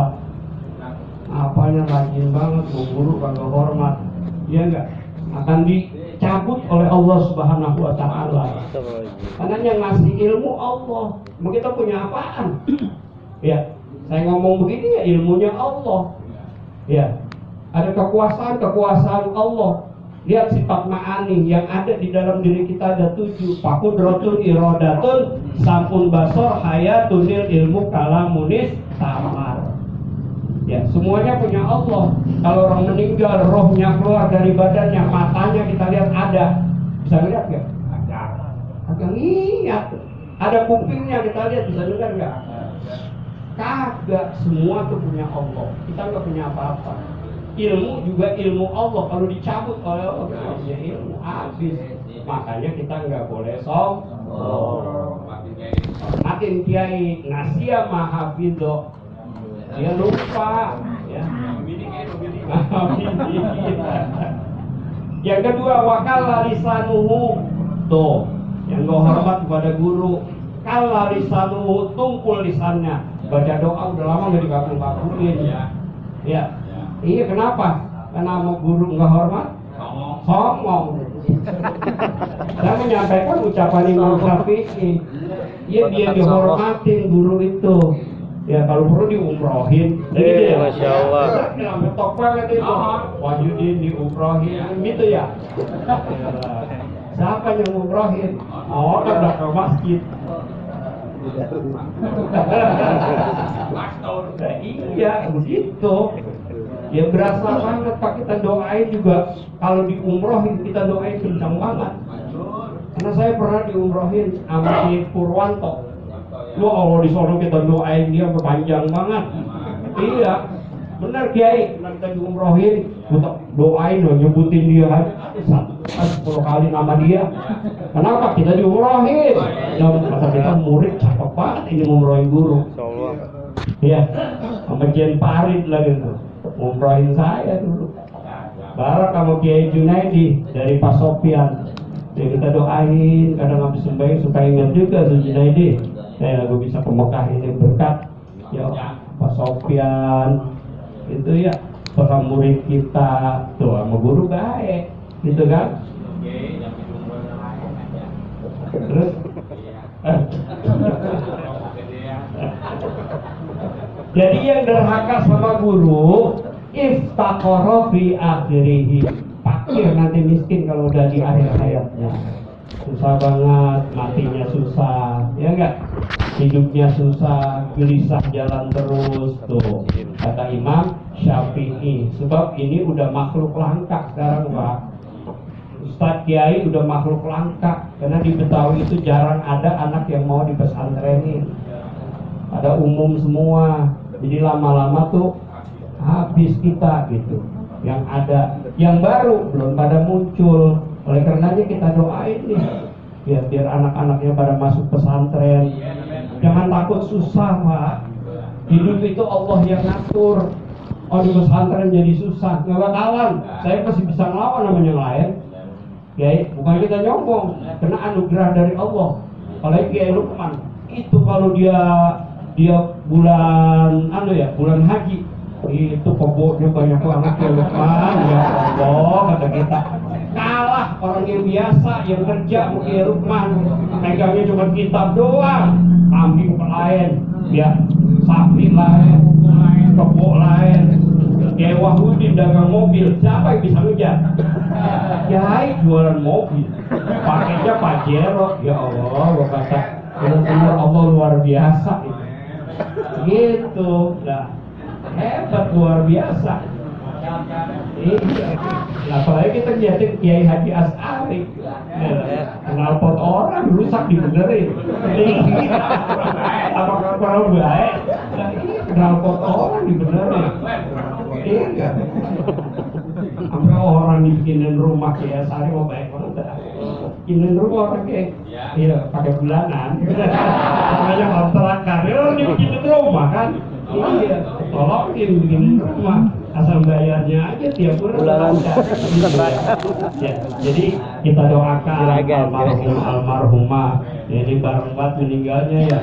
[SPEAKER 6] Apanya rajin banget, guru kagak hormat. Iya enggak? Akan dicabut oleh Allah Subhanahu wa taala. Karena yang ngasih ilmu Allah. Mau kita punya apaan? Ya, saya ngomong begini ya ilmunya Allah. Ya, ada kekuasaan Allah. Lihat sifat ma'ani yang ada di dalam diri kita ada 7. Fakudratun irodatun sampun basor hayatunil ilmu kalamunis samar. Ya, semuanya punya Allah. Kalau orang meninggal, rohnya keluar dari badannya, matanya kita lihat ada. Bisa lihat nggak? Ada. Agak lihat. Ada kupingnya kita lihat, bisa dengar nggak? Kagak, semua itu punya Allah. Kita nggak punya apa-apa. Ilmu juga ilmu Allah. Kalau dicabut oleh Allah, punya ilmu habis. Makanya kita nggak boleh sombong. Makin kiai nasya mahafidho, dia lupa. Ya. Yang kedua, wakala lisanuhu. Tuh, yang gak hormat kepada guru. Kala lisanuhu, tumpul lisannya. Baca doa udah lama gak dikabul-kabulin ya. Ya, iya kenapa? Karena mau guru nggak hormat, songong. Saya menyampaikan ucapan Imam Syafi'i. Ya dia dihormatin guru itu. Ya kalau perlu diumrohin.
[SPEAKER 5] Masya Allah.
[SPEAKER 6] Bilang betok banget itu. Wahyudin diumrohin gitu ya. Siapa yang umrohin? Oh, kan udah ke masjid. Iya begitu. Ya berasa banget Pak, kita doain juga. Kalau diumrohin kita doain kencang banget. Karena saya pernah diumrohin sama si Purwanto. Wah Allah di sono kita doain dia panjang banget. Iya, benar Kiai. Kita diumrohin, kita doain loh, nyebutin dia 10 kali nama dia. Kenapa kita diumrohin? Dan kata kita murid cakep banget ini ngumrohin guru. Iya, sama Jen Parit lagi tuh, ngumrohin saya dulu. Bareng sama Kiai Junaidi dari Pak Sofian. Ya kita doain, kadang habis sembahyang suka ingat juga Junaidi. Saya lagu bisa ke Mekah ini berkat ya Pak Sofian itu ya para murid kita tuh sama guru baik gitu kan. Terus jadi yang derhaka sama guru iftaqara fi akhirih, fakir nanti miskin kalau udah di akhir hayatnya. Susah banget, matinya susah, ya enggak? Hidupnya susah, gelisah jalan terus tuh. Kata Imam Syafi'i, sebab ini udah makhluk langka sekarang Pak. Ustadz Kiai udah makhluk langka, karena di Betawi itu jarang ada anak yang mau dipesantrenin. Ada umum semua, jadi lama-lama tuh habis kita gitu. Yang ada, yang baru belum pada muncul. Oleh karenanya kita doain nih, biar anak-anaknya pada masuk pesantren. Jangan takut susah Pak. Hidup itu Allah yang ngatur. Oh di pesantren jadi susah, nggak bakalan. Saya masih bisa ngelawan namanya lain. Ya, bukan kita nyombong, kena anugerah dari Allah. Apalagi Kiai Lukman, itu kalau dia bulan bulan haji, itu keboknya banyak banget ya Lukman. Ya Allah, kata kita. Kalah orang yang biasa yang kerja mungkin Lukman megangnya cuma kitab doang, kambing lain, ya sapi lain, kebo lain, Kiai Wahyudin dagang mobil, siapa yang bisa ngejar? Kiai jualan mobil, pakainya Pajero, ya Allah, gua kata benar-benar Allah luar biasa gitu, nah hebat luar biasa. Iya, apalagi kita lihatin Kiai Haji As'ari, knalpot orang rusak dibenerin. Apakah orang baik? Knalpot orang dibenerin. Iya. Sampai orang dibikinin rumah Kiai As'ari mau baik banget. Bikinin rumah orang kayak, iya pakai bulanan. Namanya kontrakan. Orang dibikinin rumah kan? Iya, tolongin bikin rumah. Asal bayarnya aja tiap bulan. Ya, jadi kita doakan almarhumah. Jadi bareng banget meninggalnya ya.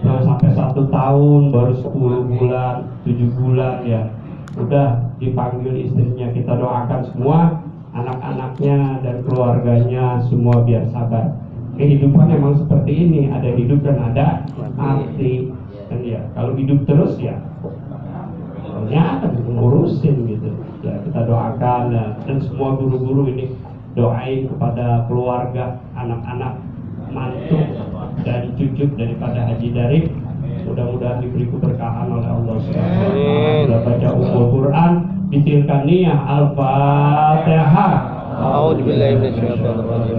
[SPEAKER 6] Sampai 1 tahun, baru 10 bulan, 7 bulan ya. Udah dipanggil istrinya, kita doakan semua anak-anaknya dan keluarganya semua biar sabar. Kehidupan memang seperti ini, ada hidup dan ada mati. Dan ya, kalau hidup terus ya ternyata ngurusin gitu. Ya kita doakan dan semua guru-guru ini doain kepada keluarga, anak-anak, mantu dan cucu daripada Haji Darif. Mudah-mudahan diberi keberkahan oleh Allah Subhanahu wa taala. Sudah baca Ummul Quran, ditilkan niyah Al-Fatihah.
[SPEAKER 5] A'udzubillahi minasyaitonir rajim.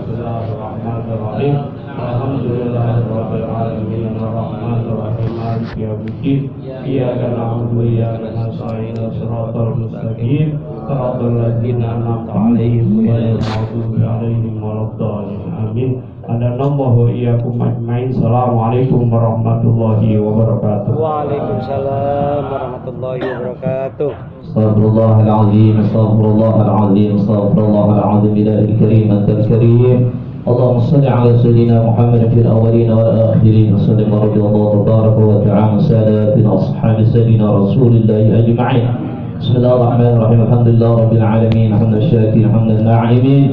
[SPEAKER 6] Bismillahirrahmanirrahim. Alhamdulillahirabbil alamin arrahmanir rahim maliki yaumiddin. Iyyaka na'budu wa iyyaka nasta'in shiratal mustaqim shiratal ladzina an'amta 'alaihim ghairil maghdubi 'alaihim waladdallin. Amin. Hadanallahu wa iyyakum ajmain. Assalamualaikum warahmatullahi wabarakatuh.
[SPEAKER 5] Waalaikumsalam warahmatullahi wabarakatuh.
[SPEAKER 2] Astaghfirullahaladzim, astaghfirullahaladzim, astaghfirullahaladzim. Ilahil karim, antal karim. اللهم صل على سيدنا محمد في الأولين والآخرين وسلم رضي الله تبارك وتعالى عن ساداتنا أصحاب سيدنا رسول الله أجمعين. بسم الله الرحمن الرحيم. الحمد لله رب العالمين حمد الشاكرين حمد الناعمين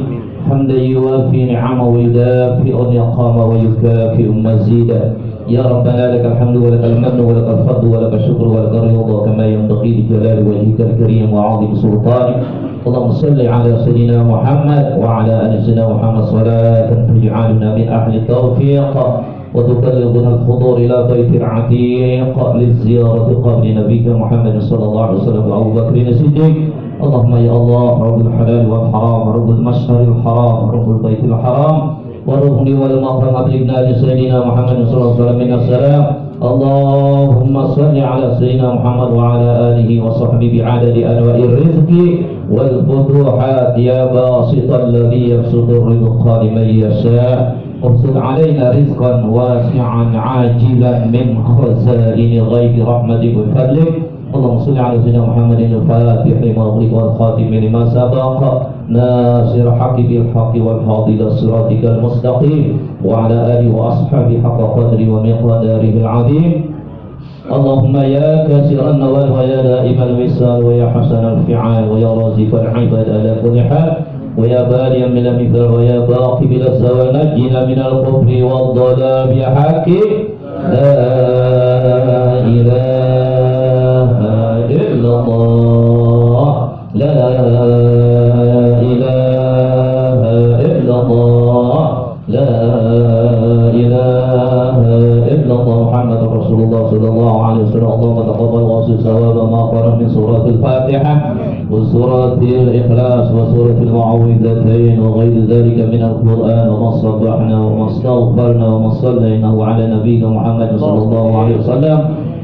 [SPEAKER 2] حمدا يوافي نعمه ويدافئ نقامه ويكافئ مزيدا. يا ربنا لك الحمد ولك المن ولك الفضل ولك الشكر ولك الرضا كما ينبغي لجلال وجهك الكريم وعظيم سلطانك. اللهم صل على سيدنا محمد وعلى ال سيدنا محمد صلاة تجعلنا من اهل التوفيق وتبلغنا الحضور الى بيت العتيق للزيارة قبر نبيك محمد صلى الله عليه وسلم وابو بكر الصديق. اللهم يا الله رب الحلال والحرام رب المشهر الحرام رب البيت الحرام والركن والمقام أبلغنا لسيدنا محمد صلى الله عليه وسلم من السلام. اللهم صل على سيدنا محمد وعلى آله وصحبه بعدد أنواع الرزق والفتوحات يا باسط الذي يبسط الرزق لمن يشاء. ابسط علينا رزقا واسعا عاجلا من خزائن غيب رحمتك وفضلك. اللهم صل على سيدنا محمد الفاتح لما أغلق والخاتم لما سبق ناصر الحق بالحق والهادي إلى صراطك المستقيم وعلى آله وأصحابه حق قدره ومقداره العظيم. اللهم يا كاسر النوال ويا دائم الوصال ويا حسن الفعال ويا رازق العباد على كل حال ويا باريا من المثال ويا باقي بلا الزوال نجنا من الكفر والضلال يا حكيم. لا إله إلا الله لا إله إلا الله لا إله إلا الله محمد رسول الله صلى الله عليه وسلم. اللهم تقبل واصل ثواب ما قرأ من سورة الفاتحة وسورة الإخلاص وسورة المعوذتين وغير ذلك من القرآن وما صبحنا وما استغفرنا وما صلينا على نبينا محمد صلى الله عليه وسلم.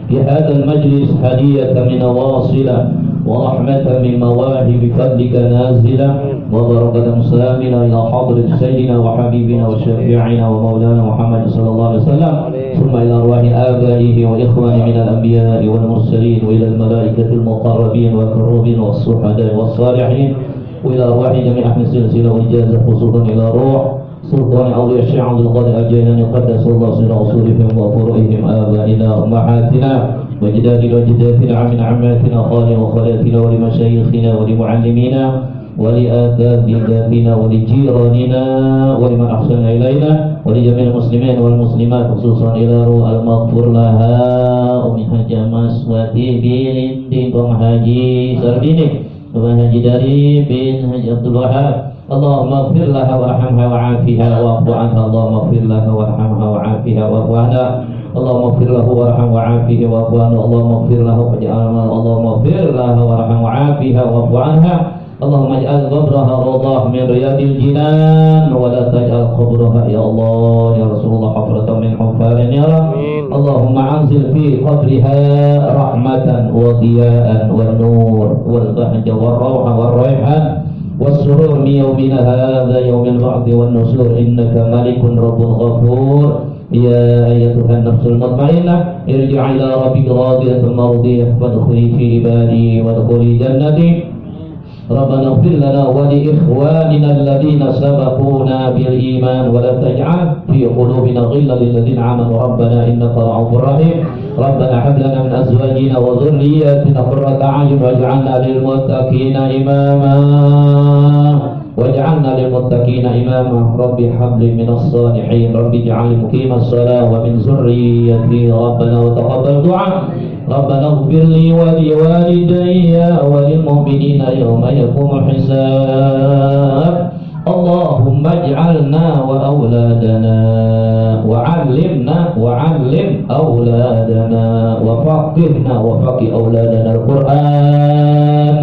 [SPEAKER 2] في هذا المجلس هدية من واصلة ورحمة من مواهب فضلك نازلة وبركة مسامنا إلى حضرة سيدنا وحبيبنا وشفيعنا ومولانا محمد صلى الله عليه وسلم ثم إلى أرواح آبائه وإخوانه من الأنبياء والمرسلين وإلى الملائكة المقربين والكروبين والصحداء والصالحين وإلى أرواح جميع أهل السلسلة والإجازة خصوصا إلى روح سلطان أولياء الشيخ عبد القادر الجيلاني قدس الله سر أصولهم وفروعهم آبائنا وأمهاتنا وجداتنا وجداتنا من عماتنا خالنا وخالاتنا ولمشايخنا ولمعلمينا ولأساتذتنا ولجيراننا ولمن أحسن إلينا ولجميع المسلمين والمسلمات خصوصا إلى روح المغفور لها أم حاجة مسواتي بنت حاجي سرديني وحاجي داري بن حاجي عبد الوهاب. اللهم اغفر لها وارحمها وعافها واعف عنها. اللهم اغفر لها وارحمها وعافها واعف عنها. اللهم اغفر له وارحمه وعافه واعف عنه. اللهم اغفر له واجعلنا. اللهم اغفر لها وارحمها وعافها واعف عنها. اللهم اجعل قبرها روضة من رياض الجنان ولا تجعل قبرها يا الله يا رسول الله حفرة من حفار النار. اللهم انزل في قبرها رحمة وضياء والنور والبهجة والروح والريحان والسرور من يومنا هذا يوم البعث والنشور. إنك ملك رب غفور. يا أيتها النفس المطمئنة ارجع إلى ربك راضية مرضية فادخلي في عبادي وادخلي جنتي. ربنا اغفر لنا ولإخواننا الذين سبقونا بالإيمان ولا تجعل في قلوبنا غلا للذين آمنوا ربنا إنك رؤوف رحيم. ربنا هب لنا من أزواجنا وذرياتنا قرة أعين واجعلنا للمتقين إماما واجعلنا للمتقين إماما. رب هب لي من الصالحين رب اجعلني مقيم الصلاة ومن ذريتي ربنا وتقبل دعاء. ربنا اغفر لي ولوالدي وللمؤمنين يوم يقوم الحساب. اللهم اجعلنا وأولادنا وعلم أولادنا وفقهنا وفقه أولادنا القرآن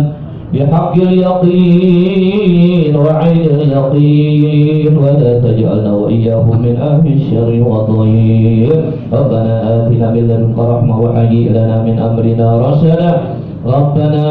[SPEAKER 2] بحق اليقين وعين اليقين ولا تجعلنا وإياهم من أهل الشر والضير. ربنا آتنا من لدنك رحمة وهيئ لنا من أمرنا رشدا. ربنا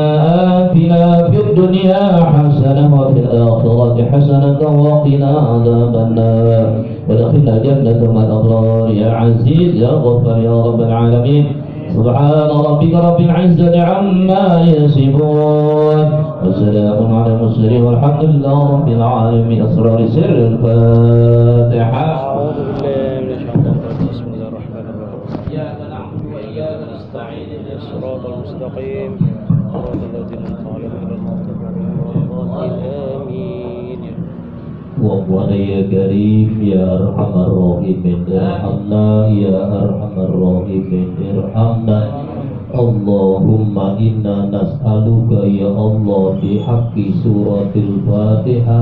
[SPEAKER 2] آتنا في الدنيا حسنة وفي الآخرة حسنة وقنا عذاب النار وادخلنا جنة مع الأبرار يا عزيز يا غفار يا رب العالمين. سبحان ربك رب العزة عما يصفون وسلام على المرسلين والحمد لله رب العالمين. أسرار سر الفاتحة.
[SPEAKER 5] أعوذ بالله من الشيطان الرجيم. بسم الله الرحمن الرحيم. إياك نعبد وإياك نستعين اهدنا الصراط المستقيم صراط الذين أنعمت عليهم غير المغضوب عليهم ولا الضالين. آمين.
[SPEAKER 2] وقنا يا كريم يا أرحم الراحمين ارحمنا يا أرحم الراحمين ارحمنا. اللهم إنا نسألك يا الله بحق سورة الفاتحة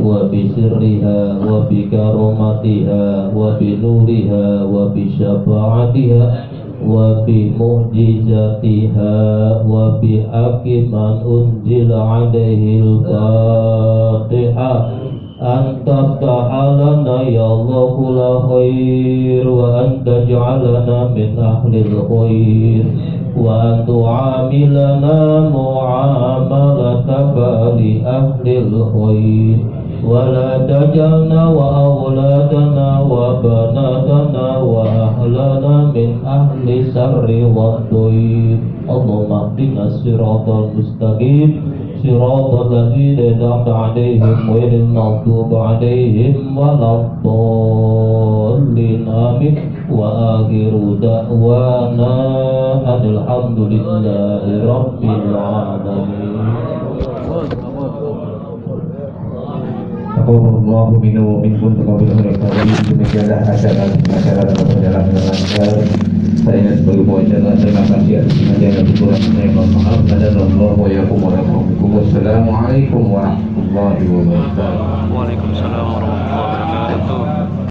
[SPEAKER 2] وبسرها وبكرامتها وبنورها وبشفاعتها وبمعجزاتها وبحق من أنزل عليه الفاتحة أن تفتح لنا يا الله كل خير وأن تجعلنا من أهل الخير وأن تعاملنا معاملتك لأهل الخير ولا تجعلنا وأولادنا وبناتنا وأهلنا من أهل الشر والضيق. اللهم اهدنا الصراط المستقيم صراط الذين أنعمت عليهم غير المغضوب عليهم ولا الضالين. آمين. وآخر دعوانا أن الحمد لله رب العالمين.
[SPEAKER 1] Taqabbalallahu minna wa minkum taqabbalallahu minna. Demikianlah acara berjalan dengan lancar. Saya ingin sebagai pengacara terima kasih atas pengajaran kurang saya mohon maaf. Hadanallahu wa iyyakum wa rahmatullahi. Wassalamualaikum warahmatullahi wabarakatuh.
[SPEAKER 5] Waalaikumsalam warahmatullahi wabarakatuh.